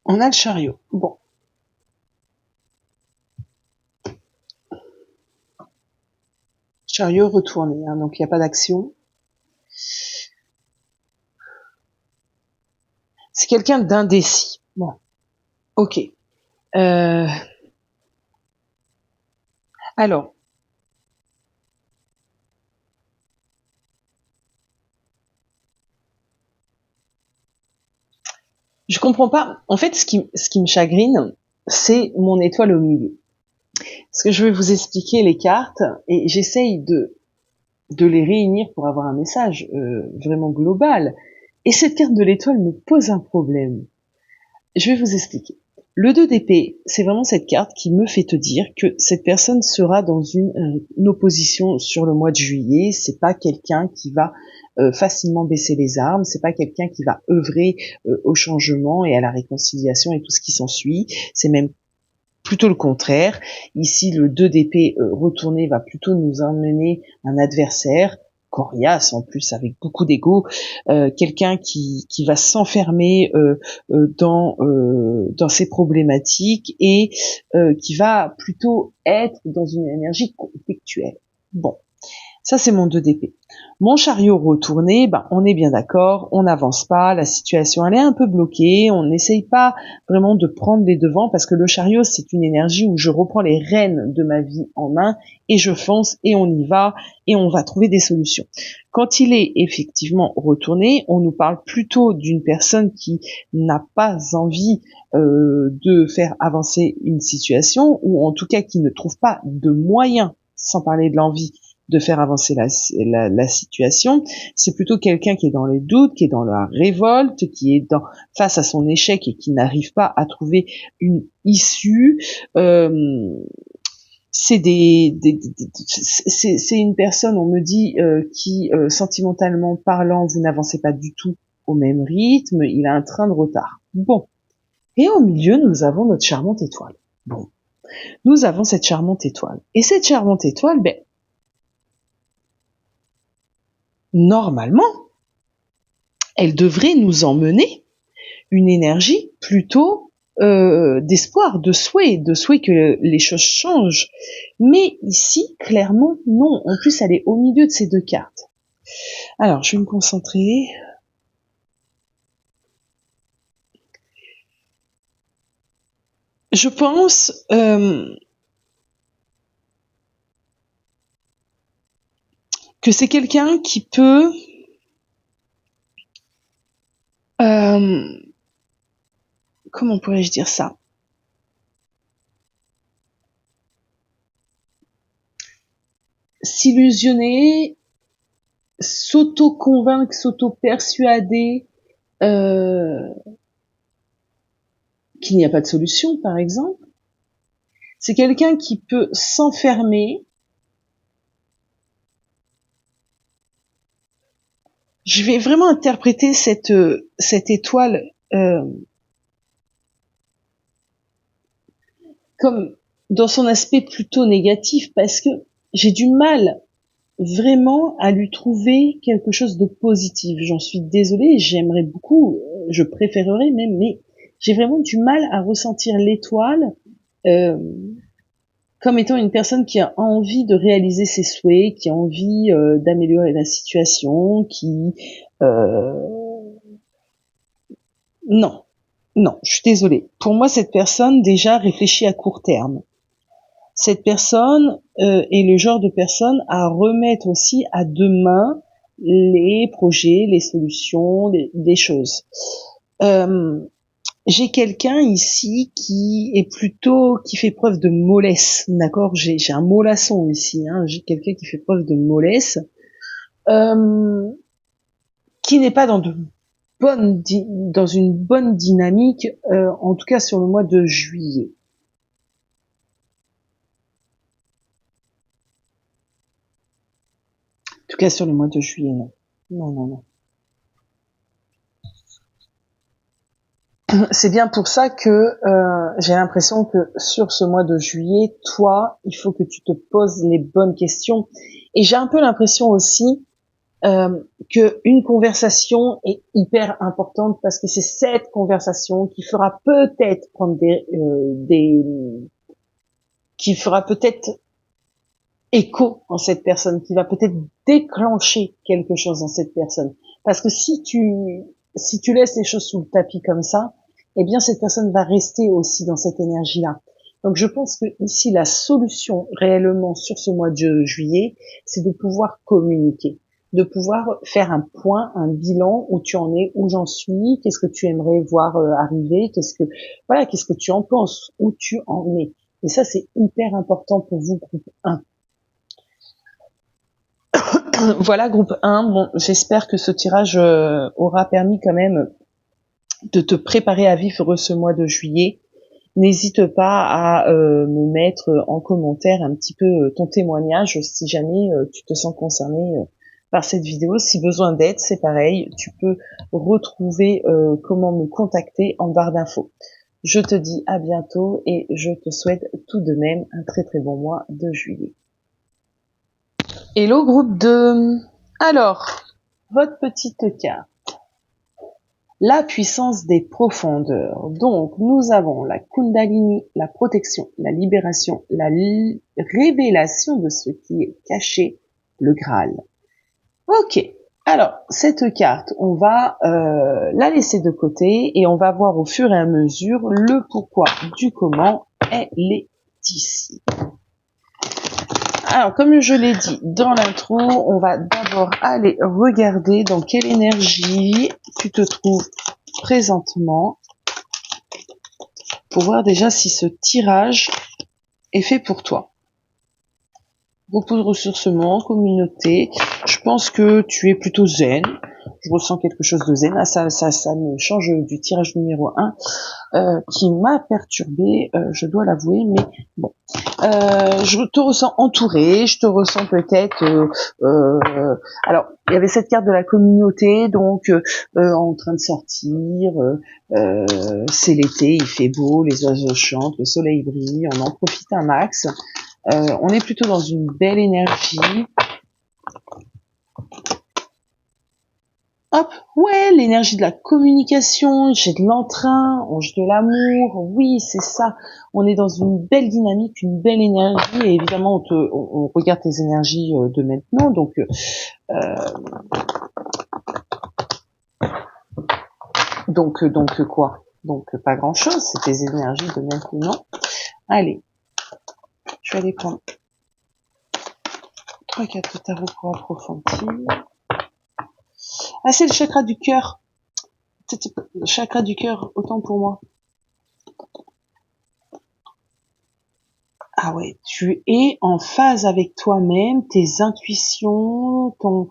On a le chariot. Bon. Chariot retourné, hein, donc il n'y a pas d'action. C'est quelqu'un d'indécis. Bon. Ok. Alors. Je comprends pas. En fait, ce qui me chagrine, c'est mon étoile au milieu. Parce que je vais vous expliquer les cartes et j'essaye de les réunir pour avoir un message vraiment global. Et cette carte de l'étoile me pose un problème. Je vais vous expliquer. Le 2 d'épée, c'est vraiment cette carte qui me fait te dire que cette personne sera dans une opposition sur le mois de juillet. C'est pas quelqu'un qui va facilement baisser les armes. C'est pas quelqu'un qui va œuvrer au changement et à la réconciliation et tout ce qui s'ensuit. C'est même plutôt le contraire. Ici, le 2 d'épée retourné va plutôt nous emmener un adversaire coriace en plus avec beaucoup d'ego, quelqu'un qui va s'enfermer dans ses problématiques et qui va plutôt être dans une énergie conflictuelle. Bon, ça c'est mon 2 d'épée. Mon chariot retourné, on est bien d'accord, on n'avance pas, la situation elle est un peu bloquée, on n'essaye pas vraiment de prendre les devants, parce que le chariot c'est une énergie où je reprends les rênes de ma vie en main et je fonce et on y va et on va trouver des solutions. Quand il est effectivement retourné, on nous parle plutôt d'une personne qui n'a pas envie de faire avancer une situation, ou en tout cas qui ne trouve pas de moyens, sans parler de l'envie, de faire avancer la situation. C'est plutôt quelqu'un qui est dans les doutes, qui est dans la révolte, qui est face à son échec et qui n'arrive pas à trouver une issue. C'est c'est une personne, on me dit, qui sentimentalement parlant, vous n'avancez pas du tout au même rythme, il a un train de retard. Bon. Et au milieu, nous avons notre charmante étoile. Bon. Nous avons cette charmante étoile. Et cette charmante étoile, normalement, elle devrait nous emmener une énergie plutôt d'espoir, de souhait que les choses changent. Mais ici, clairement, non. En plus, elle est au milieu de ces deux cartes. Alors, je vais me concentrer. Je pense que c'est quelqu'un qui peut comment pourrais-je dire ça? S'illusionner, s'auto-convaincre, s'auto-persuader qu'il n'y a pas de solution, par exemple. C'est quelqu'un qui peut s'enfermer. Je vais vraiment interpréter cette étoile comme dans son aspect plutôt négatif, parce que j'ai du mal vraiment à lui trouver quelque chose de positif. J'en suis désolée, j'aimerais beaucoup, je préférerais même, mais j'ai vraiment du mal à ressentir l'étoile comme étant une personne qui a envie de réaliser ses souhaits, qui a envie d'améliorer la situation, non, non, je suis désolée. Pour moi, cette personne déjà réfléchit à court terme. Cette personne est le genre de personne à remettre aussi à demain les projets, les solutions, des choses. J'ai quelqu'un ici qui fait preuve de mollesse, d'accord? J'ai un mollasson ici, hein. J'ai quelqu'un qui fait preuve de mollesse, qui n'est pas dans une bonne dynamique, en tout cas sur le mois de juillet. En tout cas sur le mois de juillet, non. Non. C'est bien pour ça que j'ai l'impression que sur ce mois de juillet, toi, il faut que tu te poses les bonnes questions. Et j'ai un peu l'impression aussi que une conversation est hyper importante parce que c'est cette conversation qui fera peut-être qui fera peut-être écho en cette personne, qui va peut-être déclencher quelque chose en cette personne. Parce que si tu laisses les choses sous le tapis comme ça, eh bien cette personne va rester aussi dans cette énergie-là. Donc je pense que ici la solution réellement sur ce mois de juillet, c'est de pouvoir communiquer, de pouvoir faire un point, un bilan, où tu en es, où j'en suis, qu'est-ce que tu aimerais voir arriver, qu'est-ce que tu en penses, où tu en es. Et ça c'est hyper important pour vous, groupe 1. Voilà, groupe 1. Bon, j'espère que ce tirage aura permis quand même de te préparer à vivre ce mois de juillet. N'hésite pas à me mettre en commentaire un petit peu ton témoignage si jamais tu te sens concerné par cette vidéo. Si besoin d'aide, c'est pareil. Tu peux retrouver comment me contacter en barre d'infos. Je te dis à bientôt et je te souhaite tout de même un très très bon mois de juillet. Hello groupe 2. Alors, votre petite carte. La puissance des profondeurs. Donc, nous avons la Kundalini, la protection, la libération, la révélation de ce qui est caché, le Graal. Ok. Alors, cette carte, on va la laisser de côté et on va voir au fur et à mesure le pourquoi du comment elle est ici. Alors, comme je l'ai dit dans l'intro, on va d'abord aller regarder dans quelle énergie tu te trouves présentement pour voir déjà si ce tirage est fait pour toi. beaucoup de ressourcement, communauté. Je pense que tu es plutôt zen. Je ressens quelque chose de zen. Ah, ça me change du tirage numéro 1 qui m'a perturbée, je dois l'avouer, mais bon. Je te ressens entouré, je te ressens peut-être... alors, il y avait cette carte de la communauté, donc en train de sortir, c'est l'été, il fait beau, les oiseaux chantent, le soleil brille, on en profite un max. On est plutôt dans une belle énergie. Hop, ouais, l'énergie de la communication, j'ai de l'entrain, j'ai de l'amour, oui, c'est ça. On est dans une belle dynamique, une belle énergie, et évidemment, on regarde tes énergies de maintenant, donc quoi? Donc pas grand-chose, c'est tes énergies de maintenant. Allez, je vais aller prendre 3 cartes de tarot pour approfondir. Ah, c'est le chakra du cœur. Le chakra du cœur, autant pour moi. Ah ouais, tu es en phase avec toi-même, tes intuitions, ton...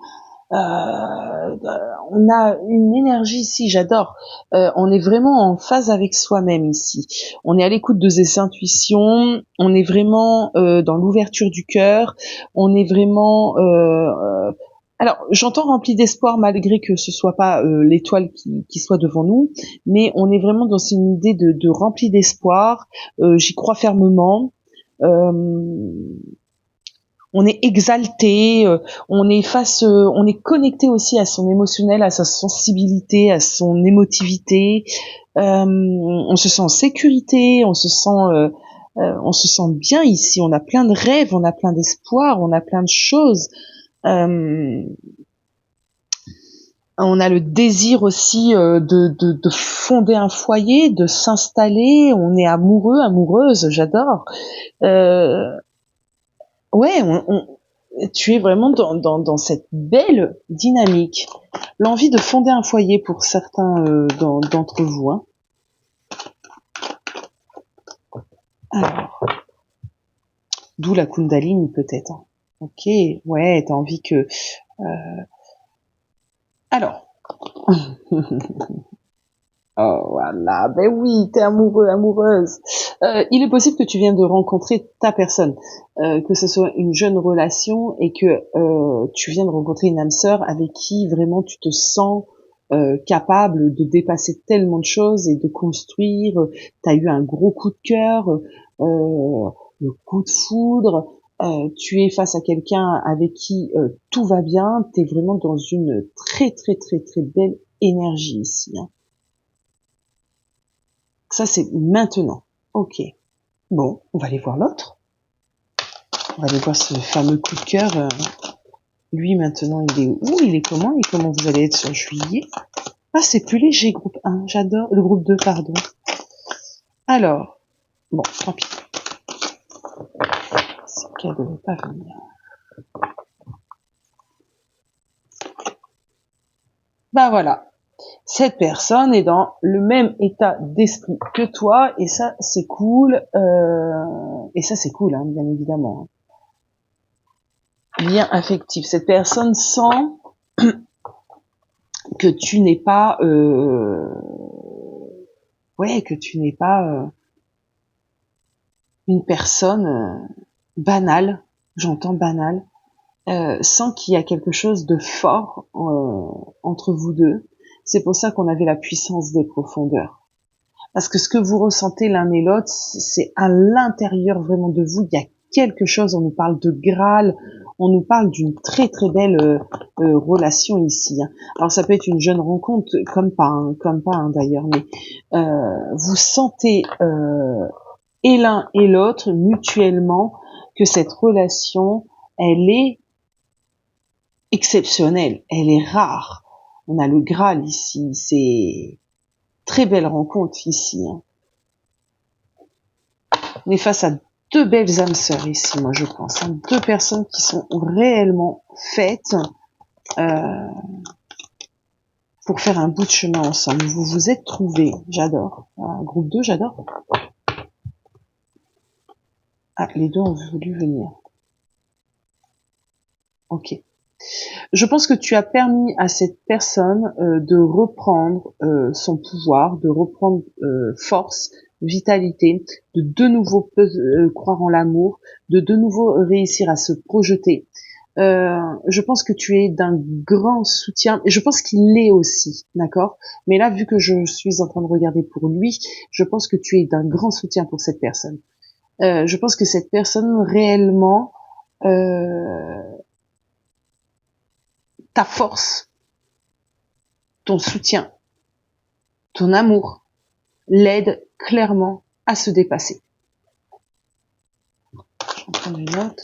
on a une énergie ici, j'adore. On est vraiment en phase avec soi-même ici. On est à l'écoute de ses intuitions, on est vraiment dans l'ouverture du cœur, on est vraiment... alors, j'entends rempli d'espoir malgré que ce soit pas l'étoile qui soit devant nous, mais on est vraiment dans une idée de rempli d'espoir. J'y crois fermement. On est exalté, on est connecté aussi à son émotionnel, à sa sensibilité, à son émotivité. On se sent en sécurité, on se sent bien ici. On a plein de rêves, on a plein d'espoir, on a plein de choses. On a le désir aussi de fonder un foyer, de s'installer. On est amoureux, amoureuse, j'adore. Ouais, tu es vraiment dans cette belle dynamique. L'envie de fonder un foyer pour certains d'entre vous. Hein. Alors, d'où la Kundalini peut-être. Hein. Ok, ouais, t'as envie que... Alors... Oh voilà, ben oui, t'es amoureux, amoureuse. Il est possible que tu viennes de rencontrer ta personne, que ce soit une jeune relation et que tu viens de rencontrer une âme sœur avec qui vraiment tu te sens capable de dépasser tellement de choses et de construire. T'as eu un gros coup de cœur, le coup de foudre. Tu es face à quelqu'un avec qui tout va bien. T'es vraiment dans une très très très très belle énergie ici. Hein. Ça, c'est maintenant. Ok. Bon, on va aller voir l'autre. On va aller voir ce fameux coup de cœur. Lui, maintenant, il est où? Il est comment? Et comment vous allez être sur juillet? Ah, c'est plus léger, groupe 1. J'adore. Le groupe 2, pardon. Alors. Bon, tant pis. C'est qu'elle ne veut pas venir. Bah voilà. Cette personne est dans le même état d'esprit que toi, et ça, c'est cool. Et ça, c'est cool, hein, bien évidemment. Lien affectif. Cette personne sent que tu n'es pas que tu n'es pas une personne banale, j'entends banale, sans qu'il y a quelque chose de fort entre vous deux. C'est pour ça qu'on avait la puissance des profondeurs. Parce que ce que vous ressentez l'un et l'autre, c'est à l'intérieur vraiment de vous, il y a quelque chose, on nous parle de Graal, on nous parle d'une très très belle relation ici. Hein. Alors ça peut être une jeune rencontre, comme pas hein, d'ailleurs, mais vous sentez et l'un et l'autre mutuellement que cette relation, elle est exceptionnelle, elle est rare. On a le Graal ici, c'est très belle rencontre ici. Hein. On est face à deux belles âmes sœurs ici, moi je pense. Hein. Deux personnes qui sont réellement faites pour faire un bout de chemin ensemble. Vous vous êtes trouvés, j'adore. Groupe 2, j'adore. Ah, les deux ont voulu venir. Ok. Je pense que tu as permis à cette personne de reprendre son pouvoir, de reprendre force, vitalité, de nouveau croire en l'amour, de nouveau réussir à se projeter. Je pense que tu es d'un grand soutien, et je pense qu'il l'est aussi, d'accord? Mais là, vu que je suis en train de regarder pour lui, je pense que tu es d'un grand soutien pour cette personne. Je pense que cette personne réellement, euh, ta force, ton soutien, ton amour l'aide clairement à se dépasser. Je vais prendre une note.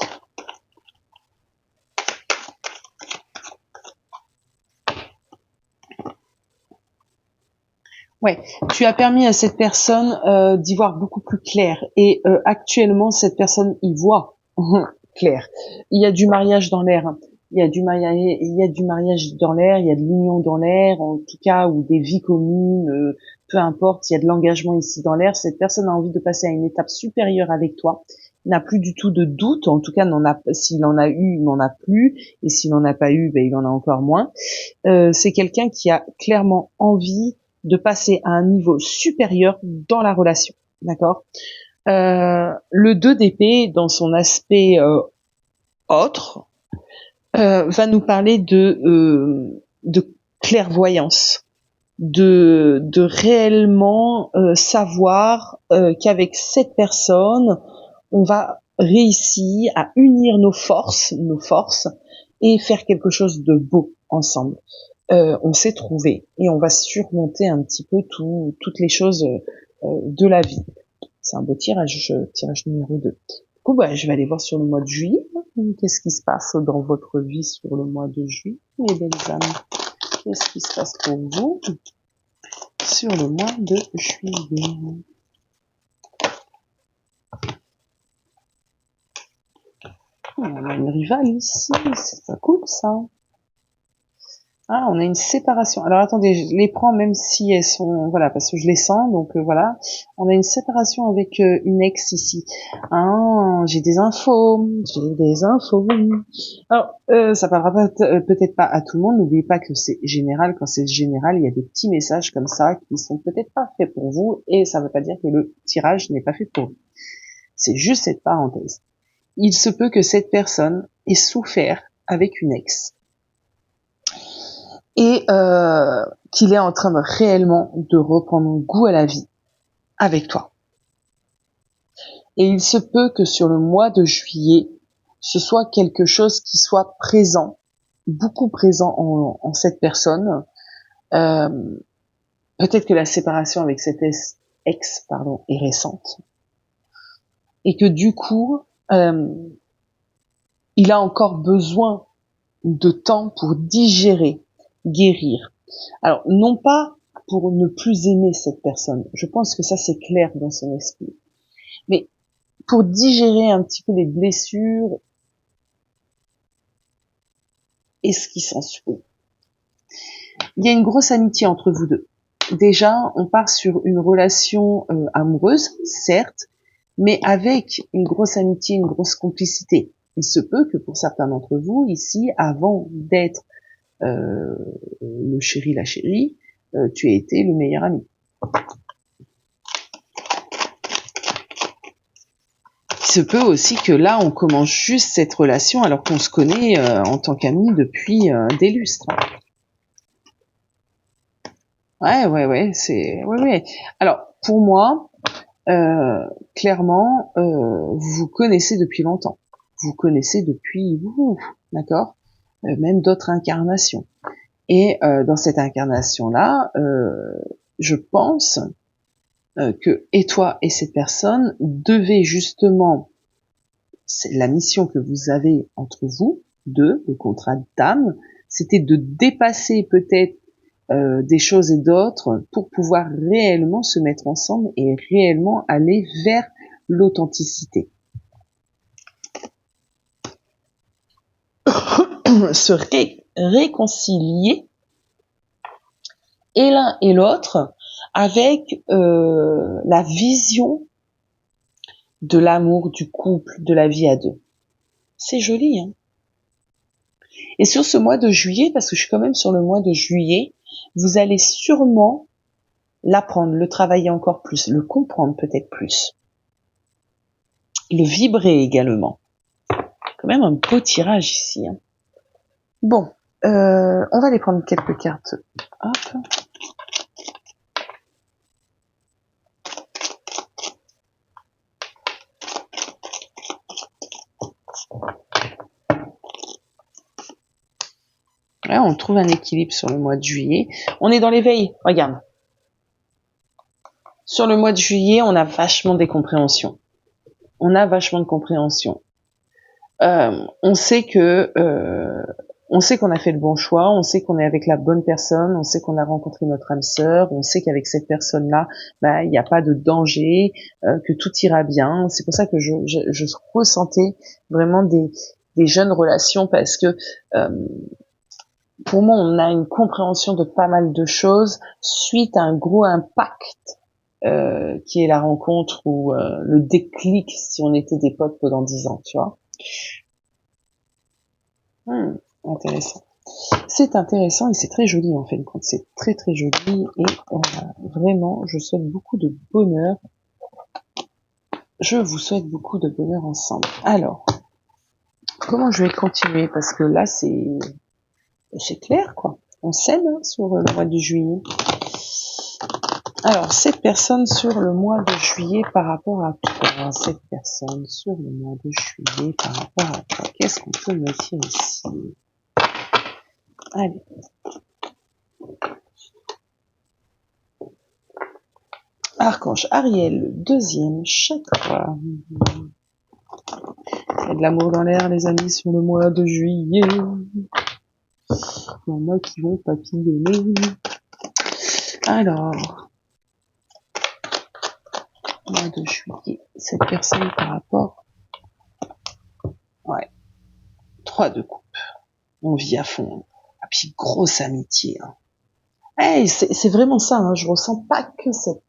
Ouais, tu as permis à cette personne d'y voir beaucoup plus clair et actuellement cette personne y voit clair. Il y a du mariage dans l'air. Il y a du mariage dans l'air, il y a de l'union dans l'air, en tout cas, ou des vies communes, peu importe, il y a de l'engagement ici dans l'air. Cette personne a envie de passer à une étape supérieure avec toi, n'a plus du tout de doute, en tout cas, s'il en a eu, il n'en a plus, et s'il n'en a pas eu, ben, il en a encore moins. C'est quelqu'un qui a clairement envie de passer à un niveau supérieur dans la relation, d'accord? Le 2 d'épée, dans son aspect autre, va nous parler de clairvoyance, de réellement savoir qu'avec cette personne, on va réussir à unir nos forces, et faire quelque chose de beau ensemble. On s'est trouvé et on va surmonter un petit peu toutes les choses de la vie. C'est un beau tirage numéro 2. Du coup, bah, je vais aller voir sur le mois de juillet. Qu'est-ce qui se passe dans votre vie sur le mois de juillet, mes belles âmes? Qu'est-ce qui se passe pour vous sur le mois de juillet? On a une rivale ici, c'est pas cool ça. Ah, on a une séparation. Alors attendez, je les prends même si elles sont, voilà, parce que je les sens, donc voilà. On a une séparation avec une ex ici. Ah, j'ai des infos, Alors, ça parlera peut-être pas à tout le monde. N'oubliez pas que c'est général. Quand c'est général, il y a des petits messages comme ça qui sont peut-être pas faits pour vous, et ça veut pas dire que le tirage n'est pas fait pour vous. C'est juste cette parenthèse. Il se peut que cette personne ait souffert avec une ex et qu'il est en train de réellement de reprendre goût à la vie avec toi. Et il se peut que sur le mois de juillet, ce soit quelque chose qui soit présent, beaucoup présent en cette personne. Peut-être que la séparation avec cette ex est récente. Et que du coup, il a encore besoin de temps pour digérer, guérir. Alors, non pas pour ne plus aimer cette personne. Je pense que ça, c'est clair dans son esprit. Mais pour digérer un petit peu les blessures et ce qui s'ensuit. Il y a une grosse amitié entre vous deux. Déjà, on part sur une relation amoureuse, certes, mais avec une grosse amitié, une grosse complicité. Il se peut que pour certains d'entre vous, ici, avant d'être le chéri, la chérie, tu aies été le meilleur ami. Il se peut aussi que là, on commence juste cette relation alors qu'on se connaît en tant qu'amis depuis des lustres. Ouais, ouais. Alors, pour moi, clairement, vous vous connaissez depuis longtemps. Vous connaissez depuis, d'accord, même d'autres incarnations. Et dans cette incarnation-là, je pense que et toi et cette personne devez justement, c'est la mission que vous avez entre vous deux, le contrat d'âme, c'était de dépasser peut-être des choses et d'autres pour pouvoir réellement se mettre ensemble et réellement aller vers l'authenticité. Se réconcilier et l'un et l'autre avec la vision de l'amour, du couple, de la vie à deux. C'est joli, hein? Et sur ce mois de juillet, parce que je suis quand même sur le mois de juillet, vous allez sûrement l'apprendre, le travailler encore plus, le comprendre peut-être plus, le vibrer également. Quand même un beau tirage ici. Hein. Bon, on va aller prendre quelques cartes. Hop. Là, on trouve un équilibre sur le mois de juillet. On est dans l'éveil, regarde. Sur le mois de juillet, on a vachement des compréhensions. On a vachement de compréhension. On sait qu'on a fait le bon choix, on sait qu'on est avec la bonne personne, on sait qu'on a rencontré notre âme sœur, on sait qu'avec cette personne-là, il n'y a pas de danger, que tout ira bien. C'est pour ça que je ressentais vraiment des jeunes relations parce que pour moi, on a une compréhension de pas mal de choses suite à un gros impact qui est la rencontre ou le déclic si on était des potes pendant 10 ans, tu vois. Intéressant. C'est intéressant et c'est très joli en fait. C'est très très joli et vraiment, je souhaite beaucoup de bonheur. Je vous souhaite beaucoup de bonheur ensemble. Alors, comment je vais continuer parce que là c'est clair quoi. On s'aime hein, sur le mois de juillet. Alors, cette personne sur le mois de juillet par rapport à toi, cette personne sur le mois de juillet par rapport à toi, qu'est-ce qu'on peut me dire ici? Allez. Archange Ariel, deuxième chakra. Il y a de l'amour dans l'air, les amis, sur le mois de juillet. Il y en a qui vont papillonner. Alors, mois de juillet, cette personne par rapport... Ouais. 3 de coupe. On vit à fond. Et puis, grosse amitié. Hein. Hey, c'est vraiment ça, hein. Je ressens pas que cette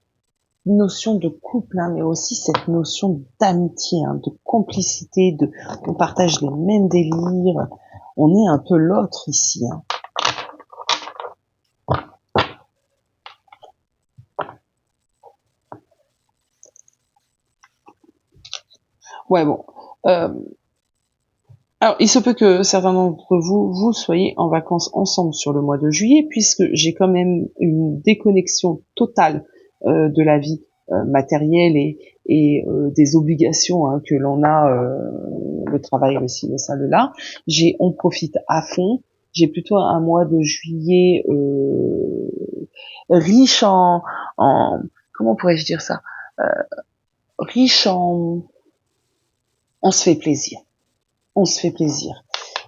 notion de couple, hein, mais aussi cette notion d'amitié, hein, de complicité, on partage les mêmes délires, on est un peu l'autre ici. Hein. Ouais, bon. Alors, il se peut que certains d'entre vous soyez en vacances ensemble sur le mois de juillet, puisque j'ai quand même une déconnexion totale de la vie matérielle et des obligations hein, que l'on a, le travail aussi, ça, le là. On profite à fond. J'ai plutôt un mois de juillet riche en comment pourrais-je dire ça, riche on se fait plaisir. On se fait plaisir.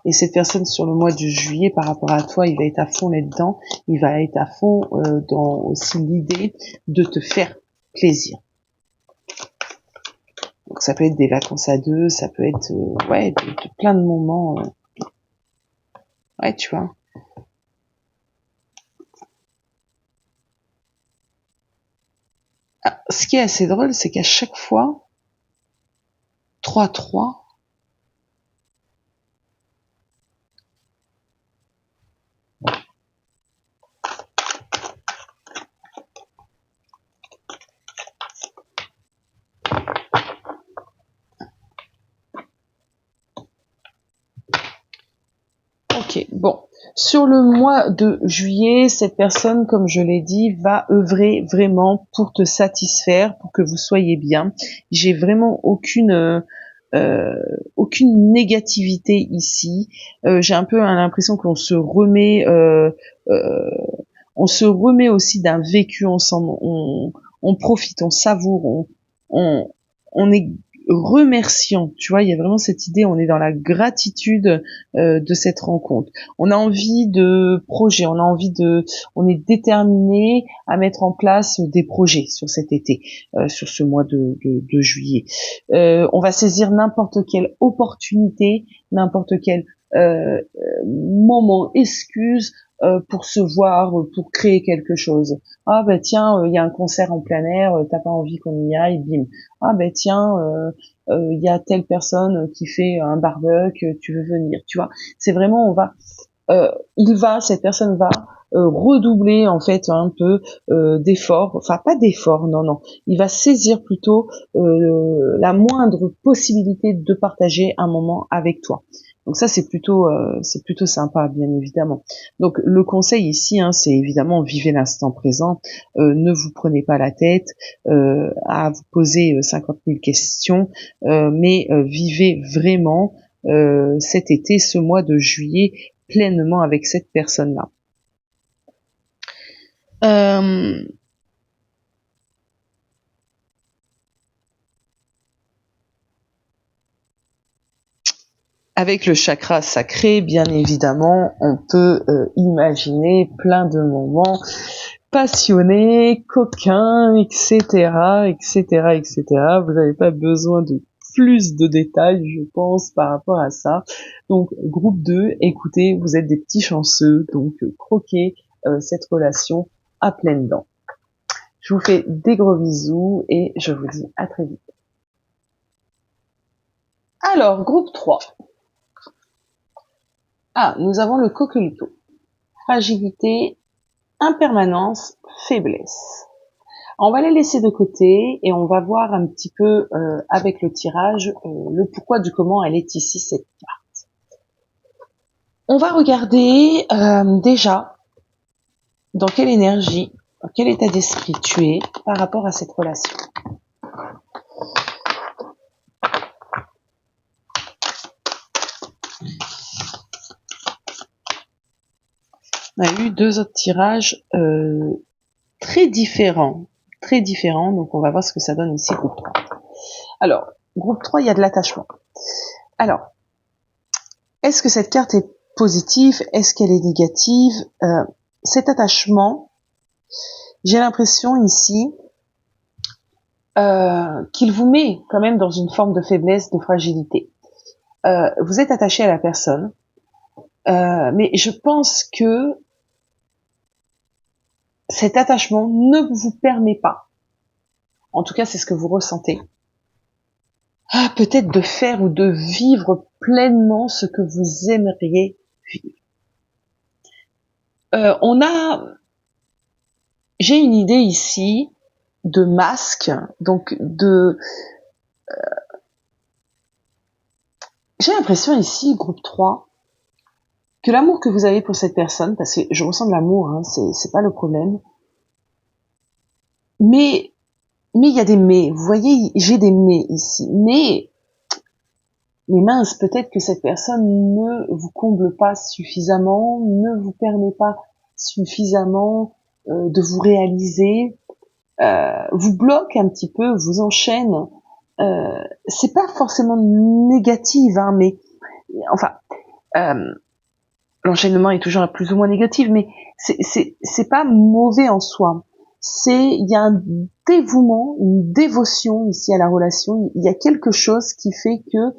Et cette personne sur le mois de juillet par rapport à toi, il va être à fond là-dedans. Il va être à fond dans aussi l'idée de te faire plaisir. Donc ça peut être des vacances à deux, ça peut être ouais de plein de moments. Ouais, tu vois. Ah, ce qui est assez drôle, c'est qu'à chaque fois, 3-3, ok, bon. Sur le mois de juillet, cette personne, comme je l'ai dit, va œuvrer vraiment pour te satisfaire, pour que vous soyez bien. J'ai vraiment aucune négativité ici. J'ai un peu l'impression qu'on se remet, on se remet aussi d'un vécu ensemble. On profite, on savoure, on est remerciant. Tu vois, il y a vraiment cette idée, on est dans la gratitude de cette rencontre. On a envie de projets, on est déterminé à mettre en place des projets sur cet été, sur ce mois de juillet. On va saisir n'importe quelle opportunité, n'importe quel moment, excuse pour se voir, pour créer quelque chose. Ah bah tiens, il y a un concert en plein air, t'as pas envie qu'on y aille, bim. Ah bah tiens, il y a telle personne qui fait un barbecue, tu veux venir, tu vois. C'est vraiment, euh, cette personne va redoubler en fait un peu d'efforts, enfin pas d'efforts, non, non. Il va saisir plutôt la moindre possibilité de partager un moment avec toi. Donc ça c'est plutôt sympa, bien évidemment. Donc le conseil ici, hein, c'est évidemment vivez l'instant présent, ne vous prenez pas la tête à vous poser 50 000 questions, mais vivez vraiment cet été, ce mois de juillet, pleinement avec cette personne-là. Euh, Avec le chakra sacré, bien évidemment, on peut imaginer plein de moments passionnés, coquins, etc., etc., etc. Vous n'avez pas besoin de plus de détails, je pense, par rapport à ça. Donc, groupe 2, écoutez, vous êtes des petits chanceux, donc croquez cette relation à pleines dents. Je vous fais des gros bisous et je vous dis à très vite. Alors, groupe 3. Ah, nous avons le coquelicot. Fragilité, impermanence, faiblesse. On va les laisser de côté et on va voir un petit peu avec le tirage le pourquoi du comment elle est ici cette carte. On va regarder déjà dans quelle énergie, dans quel état d'esprit tu es par rapport à cette relation. On a eu deux autres tirages très différents, donc on va voir ce que ça donne ici, groupe 3. Alors, groupe 3, il y a de l'attachement. Alors, est-ce que cette carte est positive? Est-ce qu'elle est négative? Cet attachement, j'ai l'impression ici qu'il vous met quand même dans une forme de faiblesse, de fragilité. Vous êtes attaché à la personne, mais je pense que cet attachement ne vous permet pas, en tout cas c'est ce que vous ressentez, peut-être de faire ou de vivre pleinement ce que vous aimeriez vivre. J'ai une idée ici de masque, donc j'ai l'impression ici, groupe 3, que l'amour que vous avez pour cette personne, parce que je ressens de l'amour, hein, c'est pas le problème, mais il y a des mais, vous voyez, j'ai des mais ici, mais mince, peut-être que cette personne ne vous comble pas suffisamment, ne vous permet pas suffisamment de vous réaliser, vous bloque un petit peu, vous enchaîne. C'est pas forcément négatif, hein, mais enfin, l'enchaînement est toujours plus ou moins négatif, mais c'est pas mauvais en soi. Il y a un dévouement, une dévotion ici à la relation. Il y a quelque chose qui fait que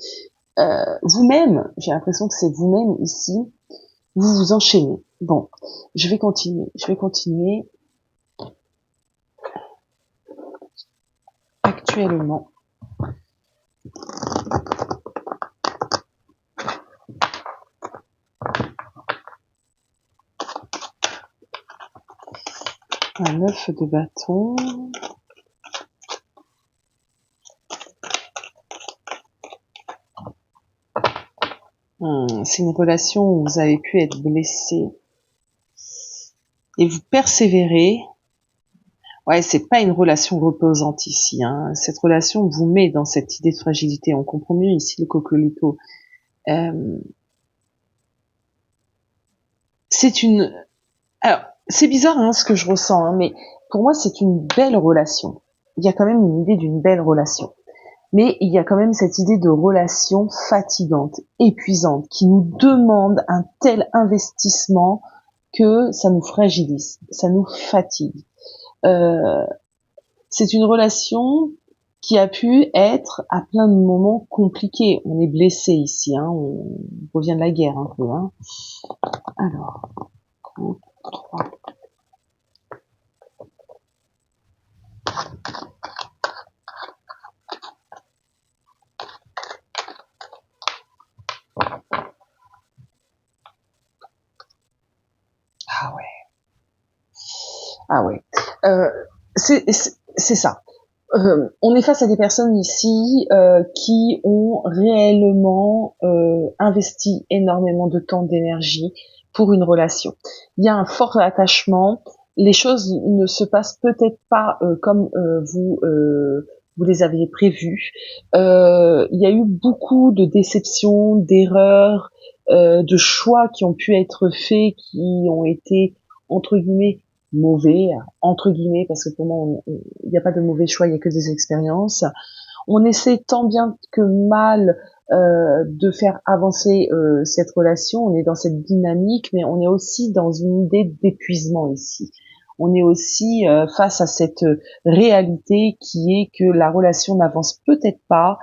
vous-même, j'ai l'impression que c'est vous-même ici, vous vous enchaînez. Bon, je vais continuer. Actuellement, un 9 de bâton. C'est une relation où vous avez pu être blessé et vous persévérez. Ouais, c'est pas une relation reposante ici, hein. Cette relation vous met dans cette idée de fragilité. On comprend mieux ici le coquelicot. Alors, c'est bizarre, hein, ce que je ressens, hein, mais pour moi, c'est une belle relation. Il y a quand même une idée d'une belle relation. Mais il y a quand même cette idée de relation fatigante, épuisante, qui nous demande un tel investissement que ça nous fragilise, ça nous fatigue. C'est une relation qui a pu être à plein de moments compliqués. On est blessé ici, hein, on revient de la guerre un peu. Hein. Alors, pour 3. Ah ouais. Ah ouais. C'est ça. On est face à des personnes ici qui ont réellement investi énormément de temps, d'énergie pour une relation. Il y a un fort attachement. Les choses ne se passent peut-être pas comme vous les aviez prévues. Il y a eu beaucoup de déceptions, d'erreurs, de choix qui ont pu être faits, qui ont été entre guillemets mauvais, entre guillemets, parce que pour moi, il n'y a pas de mauvais choix, il n'y a que des expériences. On essaie tant bien que mal de faire avancer cette relation. On est dans cette dynamique, mais on est aussi dans une idée d'épuisement ici. On est aussi face à cette réalité qui est que la relation n'avance peut-être pas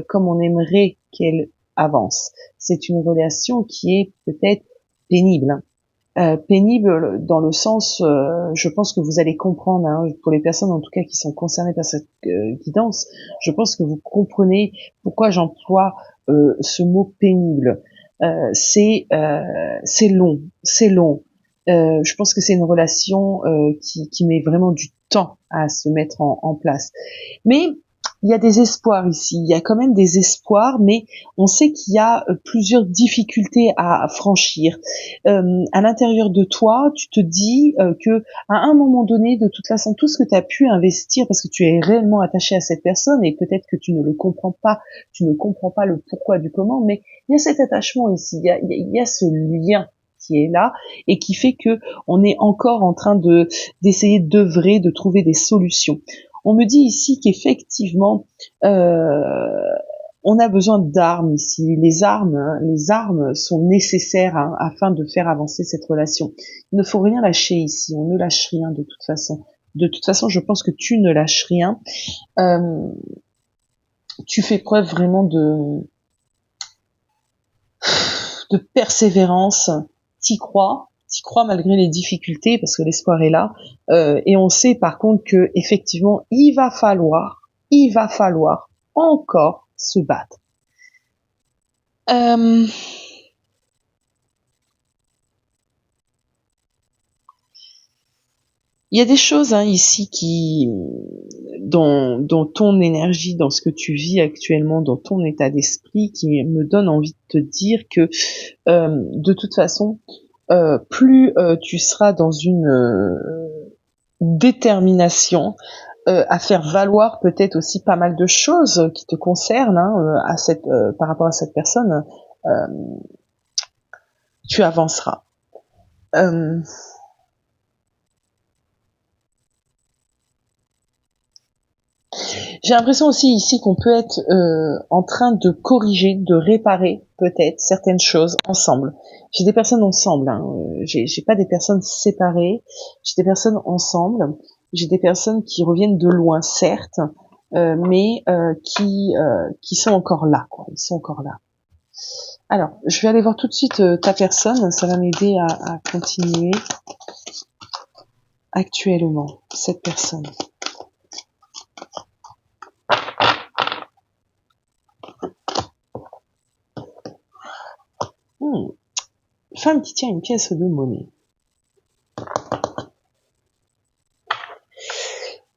comme on aimerait qu'elle avance. C'est une relation qui est peut-être pénible. Pénible dans le sens, je pense que vous allez comprendre, hein, pour les personnes en tout cas qui sont concernées par cette guidance, je pense que vous comprenez pourquoi j'emploie ce mot pénible. C'est long, c'est long. Je pense que c'est une relation qui met vraiment du temps à se mettre en place. Mais il y a des espoirs ici, il y a quand même des espoirs, mais on sait qu'il y a plusieurs difficultés à franchir. À l'intérieur de toi, tu te dis que à un moment donné, de toute façon, tout ce que tu as pu investir, parce que tu es réellement attaché à cette personne, et peut-être que tu ne le comprends pas, tu ne comprends pas le pourquoi du comment, mais il y a cet attachement ici, il y a ce lien qui est là et qui fait que on est encore en train d'essayer d'œuvrer, de trouver des solutions. On me dit ici qu'effectivement, on a besoin d'armes ici. Les armes sont nécessaires afin de faire avancer cette relation. Il ne faut rien lâcher ici. On ne lâche rien de toute façon. De toute façon, je pense que tu ne lâches rien. Tu fais preuve vraiment de persévérance. T'y crois malgré les difficultés parce que l'espoir est là. Et on sait par contre que effectivement, il va falloir encore se battre. Il y a des choses ici qui, dans ton énergie, dans ce que tu vis actuellement, dans ton état d'esprit, qui me donne envie de te dire que de toute façon, plus tu seras dans une détermination à faire valoir peut-être aussi pas mal de choses qui te concernent par rapport à cette personne, tu avanceras. J'ai l'impression aussi ici qu'on peut être en train de corriger, de réparer peut-être certaines choses ensemble. J'ai des personnes ensemble, j'ai pas des personnes séparées, j'ai des personnes ensemble, j'ai des personnes qui reviennent de loin certes, mais qui sont encore là, quoi. Ils sont encore là. Alors, je vais aller voir tout de suite ta personne, ça va m'aider à continuer actuellement, cette personne. Femme qui tient une pièce de monnaie.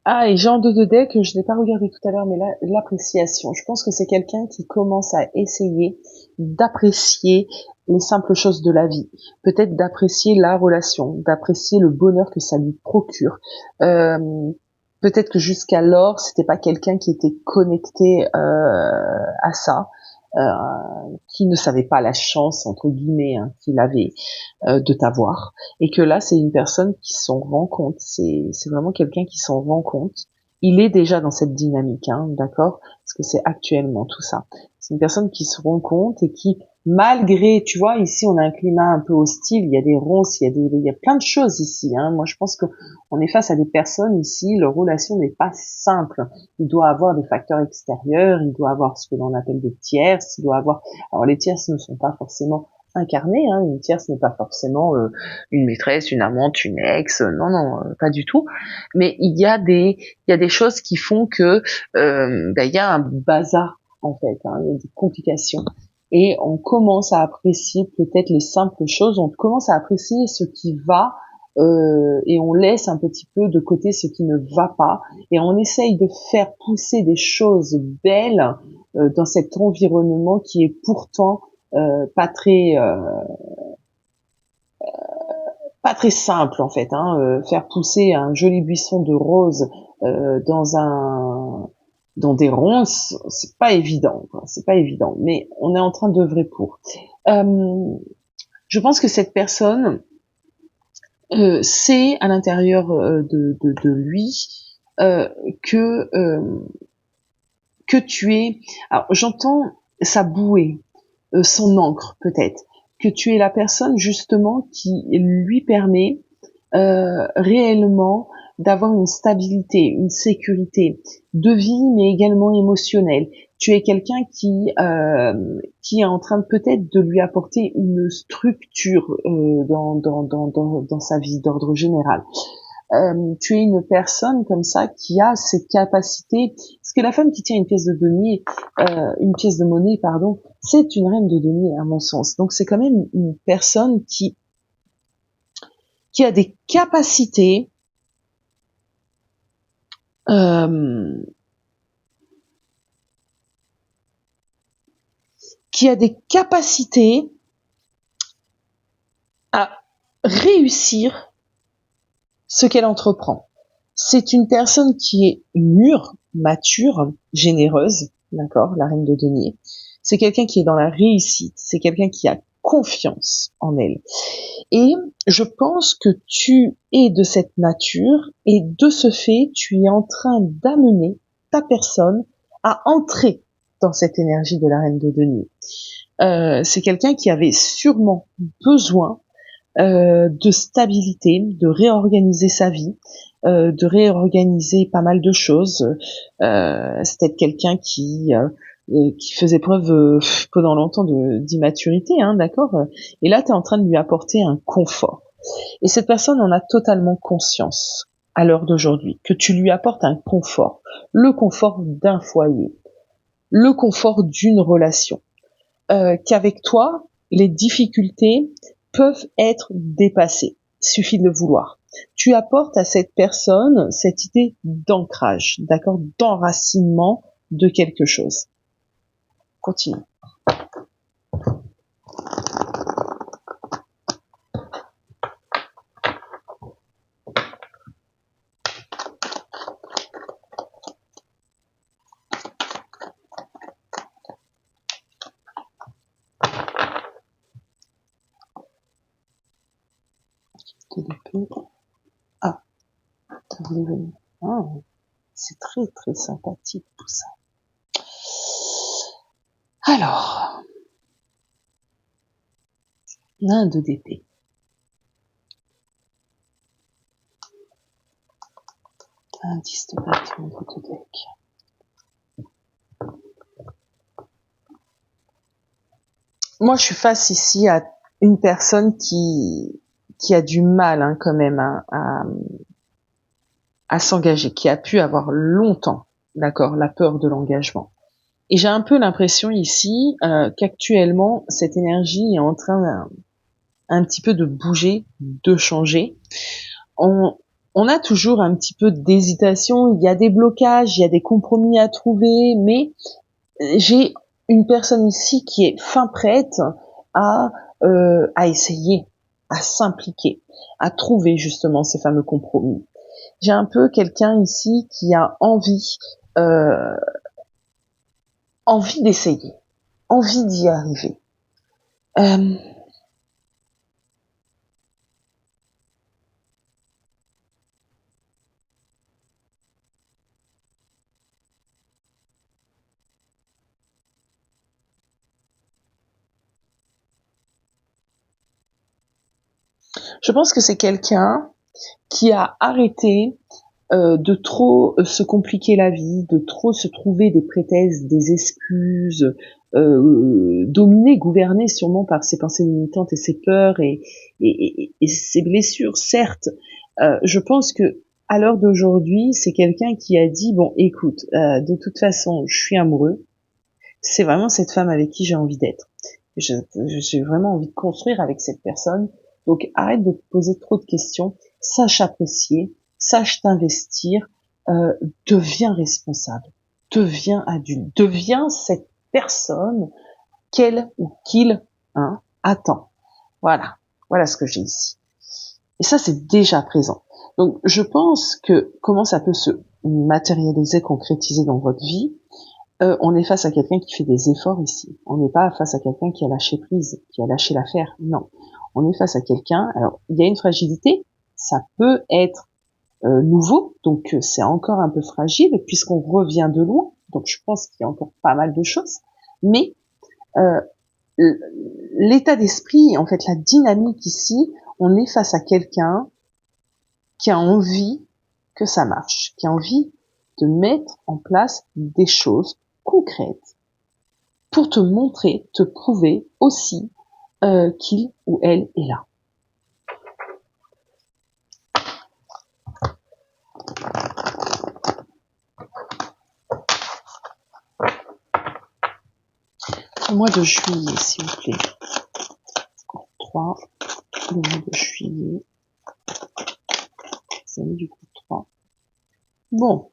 Ah, et Jean de deck, je n'ai pas regardé tout à l'heure, mais là, l'appréciation. Je pense que c'est quelqu'un qui commence à essayer d'apprécier les simples choses de la vie. Peut-être d'apprécier la relation, d'apprécier le bonheur que ça lui procure. Peut-être que jusqu'alors, c'était pas quelqu'un qui était connecté à ça. Qui ne savait pas la chance entre guillemets qu'il avait de t'avoir, et que là c'est une personne qui s'en rend compte, c'est vraiment quelqu'un qui s'en rend compte. Il est déjà dans cette dynamique, d'accord, parce que c'est actuellement tout ça. C'est une personne qui se rend compte et qui, malgré, tu vois, ici on a un climat un peu hostile, il y a des ronces, il y a plein de choses ici. Moi je pense que on est face à des personnes ici, leur relation n'est pas simple. Il doit avoir des facteurs extérieurs, il doit avoir ce que l'on appelle des tierces, il doit avoir. Alors les tierces ne sont pas forcément incarnée, hein. Une tierce n'est pas forcément une maîtresse, une amante, une ex, non, non, pas du tout. Mais il y a des choses qui font que il y a un bazar en fait, hein, il y a des complications. Et on commence à apprécier peut-être les simples choses, on commence à apprécier ce qui va, et on laisse un petit peu de côté ce qui ne va pas, et on essaye de faire pousser des choses belles dans cet environnement qui est pourtant pas très pas très simple en fait. Hein. Faire pousser un joli buisson de roses dans des ronces, c'est pas évident, quoi. C'est pas évident, mais on est en train d'œuvrer pour. Je pense que cette personne sait à l'intérieur de lui euh, que euh, que tu es. Alors j'entends sa bouée, son encre peut-être, que tu es la personne justement qui lui permet réellement d'avoir une stabilité, une sécurité de vie, mais également émotionnelle. Tu es quelqu'un qui est en train peut-être de lui apporter une structure dans sa vie d'ordre général. Tu es une personne comme ça qui a cette capacité, parce que la femme qui tient une pièce de denier, une pièce de monnaie, pardon, c'est une reine de denier à mon sens. Donc c'est quand même une personne qui a des capacités euh, qui a des capacités à réussir ce qu'elle entreprend. C'est une personne qui est mûre, mature, généreuse, d'accord, la reine de denier. C'est quelqu'un qui est dans la réussite, c'est quelqu'un qui a confiance en elle. Et je pense que tu es de cette nature et de ce fait, tu es en train d'amener ta personne à entrer dans cette énergie de la reine de denier. C'est quelqu'un qui avait sûrement besoin de stabilité, de réorganiser sa vie, de réorganiser pas mal de choses. C'était quelqu'un qui faisait preuve pendant longtemps d'immaturité, hein, d'accord. Et là, tu es en train de lui apporter un confort. Et cette personne en a totalement conscience à l'heure d'aujourd'hui, que tu lui apportes un confort, le confort d'un foyer, le confort d'une relation, qu'avec toi, les difficultés peuvent être dépassées. Il suffit de le vouloir. Tu apportes à cette personne cette idée d'ancrage, d'accord, d'enracinement de quelque chose. Continue. Ah, t'as voulu venir. Ah, c'est très très sympathique tout ça. Alors, un de d'épée. Un 10 de bâton de deck. Moi, je suis face ici à une personne qui a du mal, hein, quand même, hein, à s'engager, qui a pu avoir longtemps, d'accord, la peur de l'engagement. Et j'ai un peu l'impression ici qu'actuellement, cette énergie est en train un petit peu de bouger, de changer. On, on a toujours un petit peu d'hésitation, il y a des blocages, il y a des compromis à trouver, mais j'ai une personne ici qui est fin prête à essayer, à s'impliquer, à trouver justement ces fameux compromis. J'ai un peu quelqu'un ici qui a euh, envie d'essayer, envie d'y arriver. Euh, je pense que c'est quelqu'un qui a arrêté de trop se compliquer la vie, de trop se trouver des prétextes, des excuses, dominé, gouverné sûrement par ses pensées limitantes et ses peurs et ses blessures, certes. Je pense que à l'heure d'aujourd'hui, c'est quelqu'un qui a dit bon, écoute, de toute façon, je suis amoureux. C'est vraiment cette femme avec qui j'ai envie d'être. J'ai vraiment envie de construire avec cette personne. Donc arrête de te poser trop de questions. Sache apprécier, sache t'investir, deviens responsable, deviens adulte, deviens cette personne qu'elle ou qu'il attend. Voilà, voilà ce que j'ai ici. Et ça, c'est déjà présent. Donc, je pense que comment ça peut se matérialiser, concrétiser dans votre vie, on est face à quelqu'un qui fait des efforts ici. On n'est pas face à quelqu'un qui a lâché prise, qui a lâché l'affaire. Non. On est face à quelqu'un. Alors, il y a une fragilité. Ça peut être nouveau, donc c'est encore un peu fragile puisqu'on revient de loin. Donc, je pense qu'il y a encore pas mal de choses. Mais euh, l'état d'esprit, en fait, la dynamique ici, on est face à quelqu'un qui a envie que ça marche, qui a envie de mettre en place des choses concrètes pour te montrer, te prouver aussi qu'il ou elle est là. Le mois de juillet, s'il vous plaît. 3, le mois de juillet. Ça met du coup 3. Bon,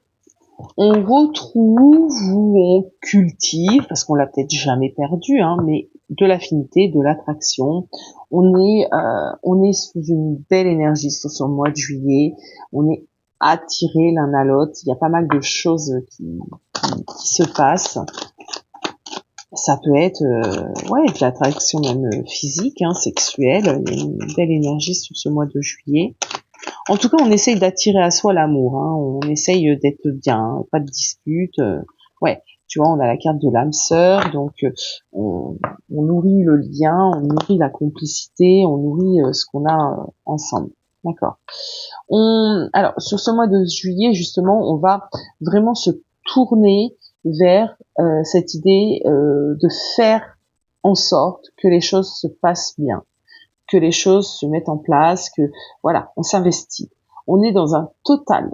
on retrouve ou on cultive, parce qu'on l'a peut-être jamais perdu, mais de l'affinité, de l'attraction. On est sous une belle énergie sur ce mois de juillet. On est attirés l'un à l'autre. Il y a pas mal de choses qui se passent. Ça peut être de l'attraction même physique, sexuelle. Il y a une belle énergie sur ce mois de juillet. En tout cas, on essaye d'attirer à soi l'amour. On essaye d'être bien, pas de dispute. Tu vois, on a la carte de l'âme sœur, donc on nourrit le lien, on nourrit la complicité, on nourrit ce qu'on a ensemble. D'accord. Alors, sur ce mois de juillet, justement, on va vraiment se tourner vers cette idée de faire en sorte que les choses se passent bien, que les choses se mettent en place, que voilà, on s'investit. On est dans un total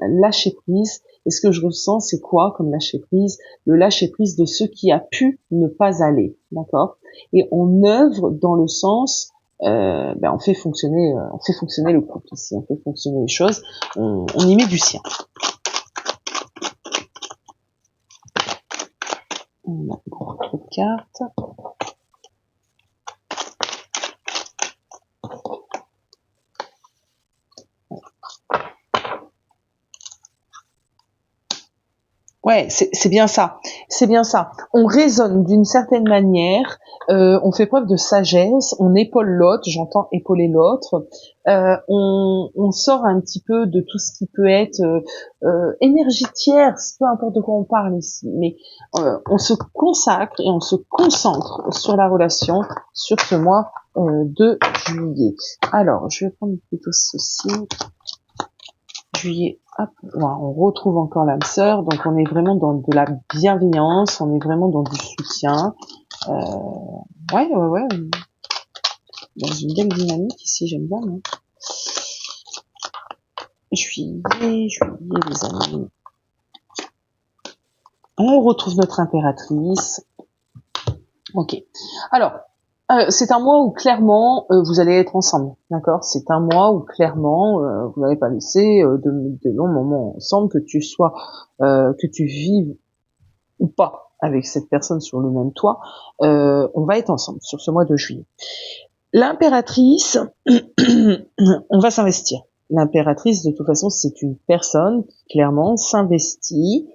lâcher prise. Et ce que je ressens, c'est quoi comme lâcher prise? Le lâcher prise de ce qui a pu ne pas aller, d'accord? Et on œuvre dans le sens, on fait fonctionner le couple ici, on fait fonctionner les choses, on y met du sien. On a beaucoup trop de cartes. Ouais, c'est bien ça. C'est bien ça. On raisonne d'une certaine manière, on fait preuve de sagesse, on épaule l'autre, j'entends épauler l'autre, on sort un petit peu de tout ce qui peut être énergie tierce, peu importe de quoi on parle ici, mais on se consacre et on se concentre sur la relation sur ce mois de juillet. Alors, je vais prendre plutôt ceci. Juillet, hop, on retrouve encore l'âme sœur, donc on est vraiment dans de la bienveillance, on est vraiment dans du soutien. Ouais, dans une belle dynamique ici, j'aime bien. Juillet, les amis. On retrouve notre impératrice. Ok. Alors, c'est un mois où clairement vous allez être ensemble, d'accord? C'est un mois où clairement vous n'allez pas laisser de longs moments ensemble, que tu vives ou pas avec cette personne sur le même toit. On va être ensemble sur ce mois de juillet. L'impératrice, on va s'investir. L'impératrice, de toute façon, c'est une personne qui clairement s'investit.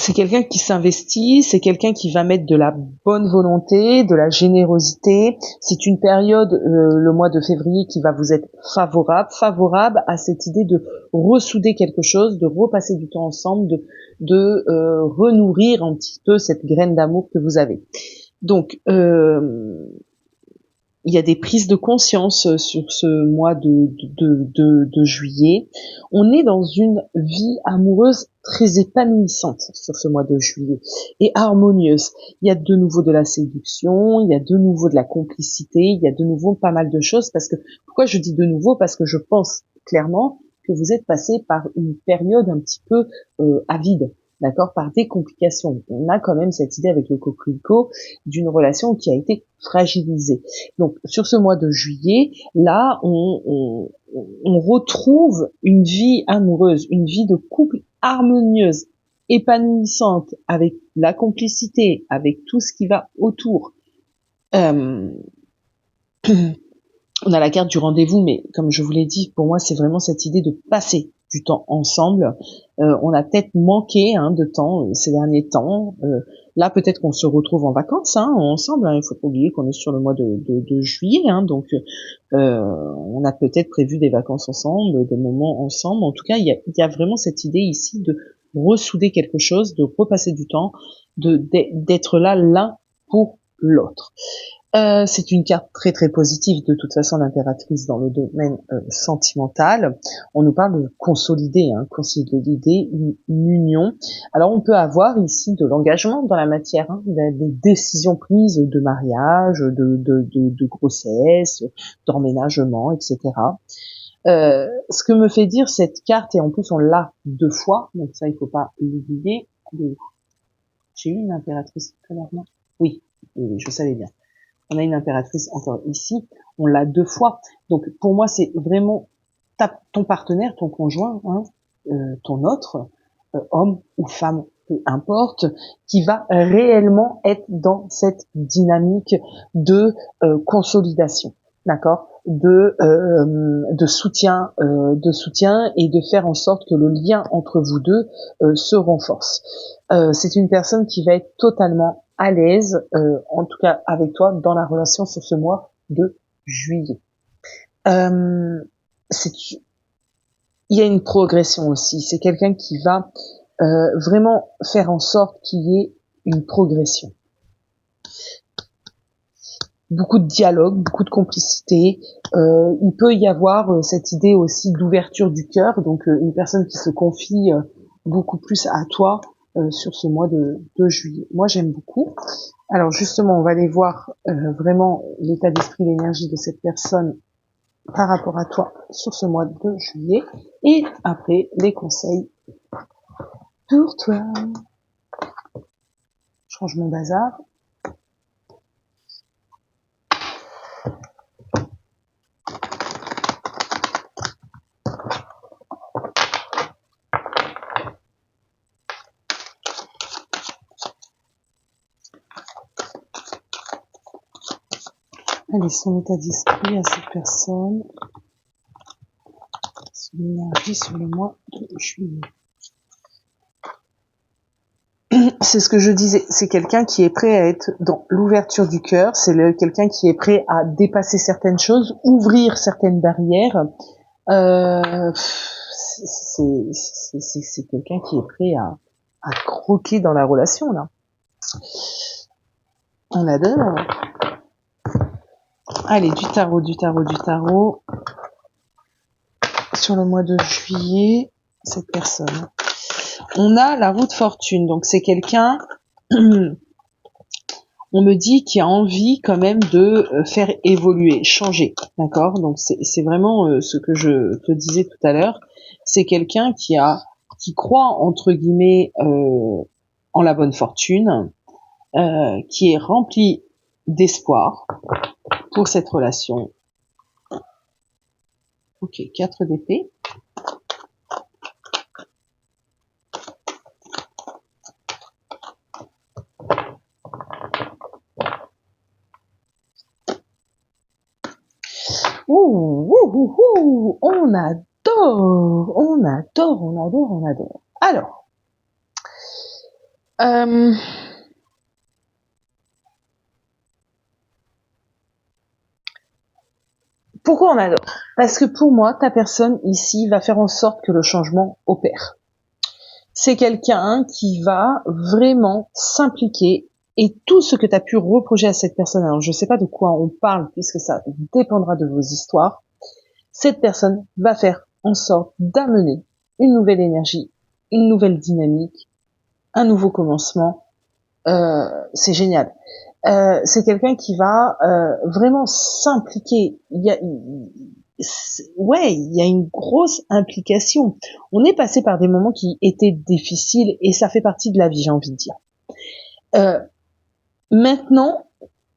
c'est quelqu'un qui s'investit, c'est quelqu'un qui va mettre de la bonne volonté, de la générosité. C'est une période, le mois de février, qui va vous être favorable à cette idée de ressouder quelque chose, de repasser du temps ensemble, de renourrir un petit peu cette graine d'amour que vous avez. Donc, il y a des prises de conscience sur ce mois de juillet. On est dans une vie amoureuse très épanouissante sur ce mois de juillet et harmonieuse. Il y a de nouveau de la séduction, il y a de nouveau de la complicité, il y a de nouveau pas mal de choses parce que, pourquoi je dis de nouveau? Parce que je pense clairement que vous êtes passé par une période un petit peu avide. D'accord, par des complications. On a quand même cette idée avec le coquelicot d'une relation qui a été fragilisée. Donc, sur ce mois de juillet, là, on retrouve une vie amoureuse, une vie de couple harmonieuse, épanouissante, avec la complicité, avec tout ce qui va autour. On a la carte du rendez-vous, mais comme je vous l'ai dit, pour moi, c'est vraiment cette idée de passer du temps ensemble. On a peut-être manqué de temps ces derniers temps. Là, peut-être qu'on se retrouve en vacances ensemble. Il faut pas oublier qu'on est sur le mois de juillet, donc on a peut-être prévu des vacances ensemble, des moments ensemble. En tout cas, il y a vraiment cette idée ici de ressouder quelque chose, de repasser du temps, d'être là l'un pour l'autre. C'est une carte très très positive de toute façon, l'impératrice dans le domaine sentimental. On nous parle de consolider une union. Alors on peut avoir ici de l'engagement dans la matière, des décisions prises de mariage, de grossesse, d'emménagement, etc. Ce que me fait dire cette carte, et en plus on l'a 2 fois, donc ça il faut pas l'oublier. J'ai eu une impératrice tout à l'heure, non? Oui, je savais bien. On a une impératrice encore ici, on l'a 2 fois. Donc pour moi, c'est vraiment ton partenaire, ton conjoint, ton autre, homme ou femme, peu importe, qui va réellement être dans cette dynamique de consolidation, d'accord, de soutien et de faire en sorte que le lien entre vous deux se renforce. C'est une personne qui va être totalement à l'aise, en tout cas avec toi, dans la relation sur ce mois de juillet. Il y a une progression aussi. C'est quelqu'un qui va vraiment faire en sorte qu'il y ait une progression. Beaucoup de dialogue, beaucoup de complicité. Il peut y avoir cette idée aussi d'ouverture du cœur, donc une personne qui se confie beaucoup plus à toi sur ce mois de juillet. Moi, j'aime beaucoup. Alors justement, on va aller voir vraiment l'état d'esprit, l'énergie de cette personne par rapport à toi sur ce mois de juillet. Et après, les conseils pour toi. Je range mon bazar. Allez, son état d'esprit à cette personne. Son énergie sur le mois de juillet. C'est ce que je disais, c'est quelqu'un qui est prêt à être dans l'ouverture du cœur, c'est quelqu'un qui est prêt à dépasser certaines choses, ouvrir certaines barrières. C'est quelqu'un qui est prêt à croquer dans la relation, là. On adore. Allez, du tarot. Sur le mois de juillet, cette personne. On a la roue de fortune, donc c'est quelqu'un, on me dit, qui a envie quand même de faire évoluer, changer, d'accord? Donc c'est vraiment ce que je te disais tout à l'heure, c'est quelqu'un qui croit entre guillemets en la bonne fortune, qui est rempli d'espoir pour cette relation. Ok, 4 d'épée. On adore. Alors, Euh, Pourquoi on adore? Parce que pour moi, ta personne ici va faire en sorte que le changement opère. C'est quelqu'un qui va vraiment s'impliquer et tout ce que tu as pu reprocher à cette personne, alors je ne sais pas de quoi on parle puisque ça dépendra de vos histoires, cette personne va faire en sorte d'amener une nouvelle énergie, une nouvelle dynamique, un nouveau commencement. C'est génial. C'est quelqu'un qui va vraiment s'impliquer. Ouais, il y a une grosse implication. On est passé par des moments qui étaient difficiles et ça fait partie de la vie, j'ai envie de dire. Euh, Maintenant,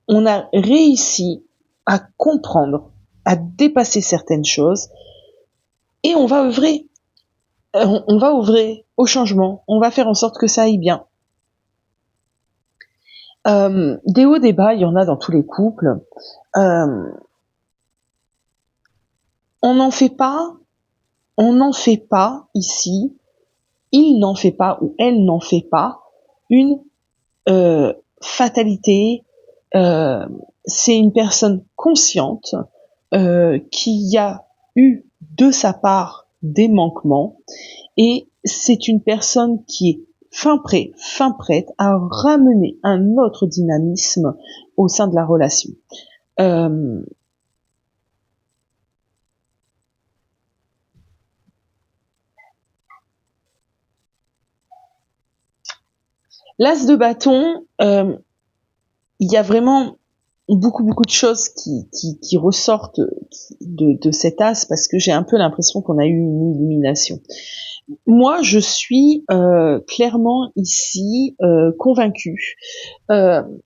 on a réussi à comprendre, à dépasser certaines choses et on va œuvrer. On va œuvrer au changement. On va faire en sorte que ça aille bien. Des hauts, des bas, il y en a dans tous les couples. Euh, on n'en fait pas ici, il n'en fait pas ou elle n'en fait pas une fatalité. Euh, c'est une personne consciente qui a eu de sa part des manquements et c'est une personne qui est fin prête à ramener un autre dynamisme au sein de la relation. Euh, L'as de bâton, il y a vraiment beaucoup de choses qui ressortent de cet as parce que j'ai un peu l'impression qu'on a eu une illumination. Moi, je suis clairement ici convaincue qu'on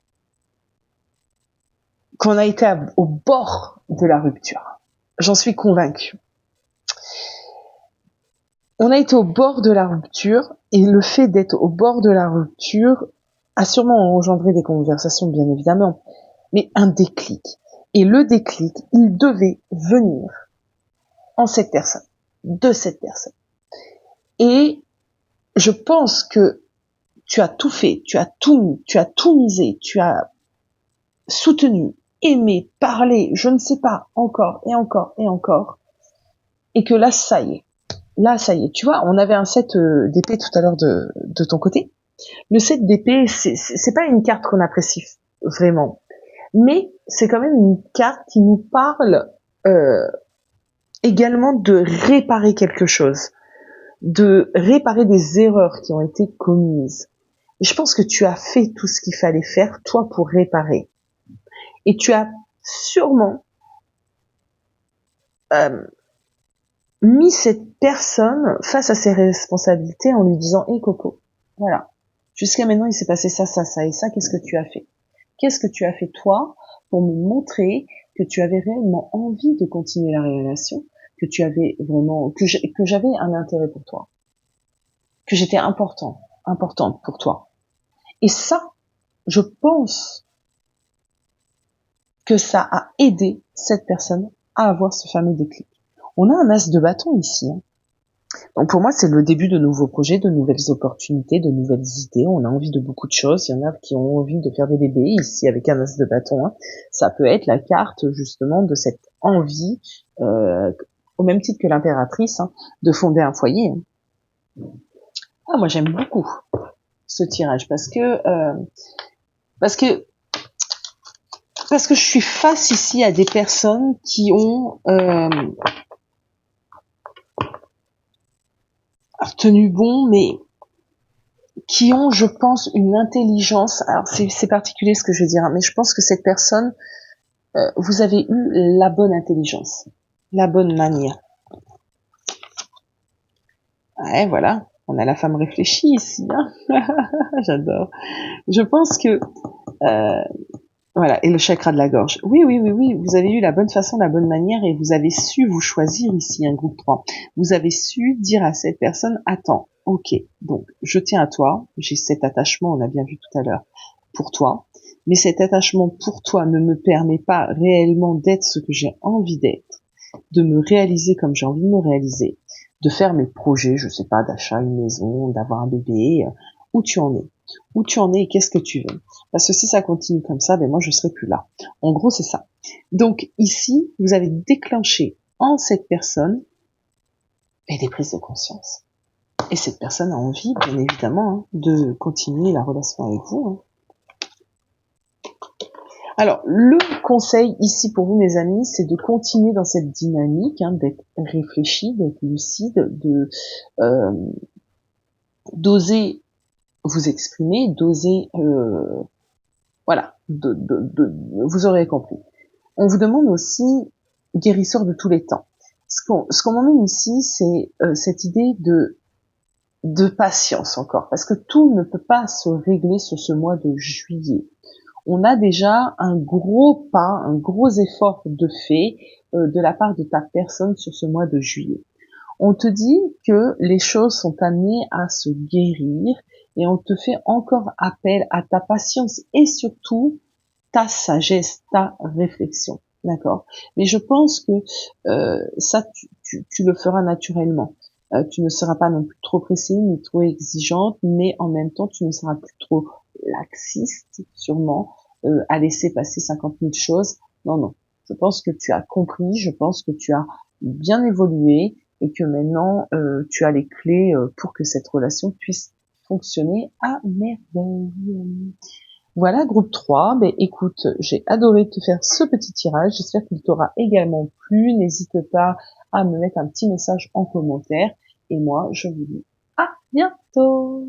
a été au bord de la rupture. J'en suis convaincue. On a été au bord de la rupture et le fait d'être au bord de la rupture a sûrement engendré des conversations, bien évidemment, mais un déclic. Et le déclic, il devait venir en cette personne, de cette personne. Et je pense que tu as tout fait, tu as tout mis, tu as tout misé, tu as soutenu, aimé, parlé, je ne sais pas, encore et encore et encore, et que là, ça y est. Là, ça y est. Tu vois, on avait un set d'épée tout à l'heure de ton côté. Le set d'épée, c'est pas une carte qu'on apprécie vraiment, mais c'est quand même une carte qui nous parle également de réparer quelque chose, de réparer des erreurs qui ont été commises. Et je pense que tu as fait tout ce qu'il fallait faire, toi, pour réparer. Et tu as sûrement euh, mis cette personne face à ses responsabilités en lui disant « Hé Coco, voilà, jusqu'à maintenant il s'est passé ça, ça, ça et ça, qu'est-ce que tu as fait? Qu'est-ce que tu as fait toi pour me montrer que tu avais réellement envie de continuer la relation, que tu avais vraiment, que j'avais un intérêt pour toi, que j'étais importante pour toi. » Et ça, je pense que ça a aidé cette personne à avoir ce fameux déclic. On a un as de bâton ici. Hein. Donc pour moi, c'est le début de nouveaux projets, de nouvelles opportunités, de nouvelles idées. On a envie de beaucoup de choses. Il y en a qui ont envie de faire des bébés ici avec un as de bâton. Hein. Ça peut être la carte justement de cette envie, au même titre que l'impératrice, hein, de fonder un foyer. Hein. Ah, moi j'aime beaucoup ce tirage parce que je suis face ici à des personnes qui ont tenu bon, mais qui ont, je pense, une intelligence. Alors c'est particulier ce que je veux dire, hein, mais je pense que cette personne, vous avez eu la bonne intelligence, la bonne manière. Ouais, voilà, on a la femme réfléchie ici. Hein. J'adore. Je pense que voilà, et le chakra de la gorge. Oui, vous avez eu la bonne façon, la bonne manière et vous avez su vous choisir ici un groupe 3. Vous avez su dire à cette personne, attends, ok, donc je tiens à toi, j'ai cet attachement, on a bien vu tout à l'heure, pour toi, mais cet attachement pour toi ne me permet pas réellement d'être ce que j'ai envie d'être, de me réaliser comme j'ai envie de me réaliser, de faire mes projets, je sais pas, d'achat, une maison, d'avoir un bébé, où tu en es. Où tu en es et qu'est-ce que tu veux. Parce que si ça continue comme ça, ben moi je serai plus là. En gros, c'est ça. Donc ici, vous avez déclenché en cette personne des prises de conscience. Et cette personne a envie, bien évidemment, de continuer la relation avec vous. Alors, le conseil ici pour vous, mes amis, c'est de continuer dans cette dynamique, d'être réfléchi, d'être lucide, d'oser vous exprimer, d'oser, voilà, vous aurez compris. On vous demande aussi guérisseur de tous les temps. Ce qu'on m'emmène ici, c'est cette idée de patience encore, parce que tout ne peut pas se régler sur ce mois de juillet. On a déjà un gros pas, un gros effort de fait de la part de ta personne sur ce mois de juillet. On te dit que les choses sont amenées à se guérir et on te fait encore appel à ta patience et surtout ta sagesse, ta réflexion. D'accord? Mais je pense que ça, tu le feras naturellement. Tu ne seras pas non plus trop pressée ni trop exigeante, mais en même temps, tu ne seras plus trop laxiste, sûrement, à laisser passer 50 000 choses. Non, non. Je pense que tu as compris, je pense que tu as bien évolué et que maintenant, tu as les clés pour que cette relation puisse fonctionner à merveille. Voilà, groupe 3. Ben, écoute, j'ai adoré te faire ce petit tirage. J'espère qu'il t'aura également plu. N'hésite pas à me mettre un petit message en commentaire. Et moi, je vous dis à bientôt.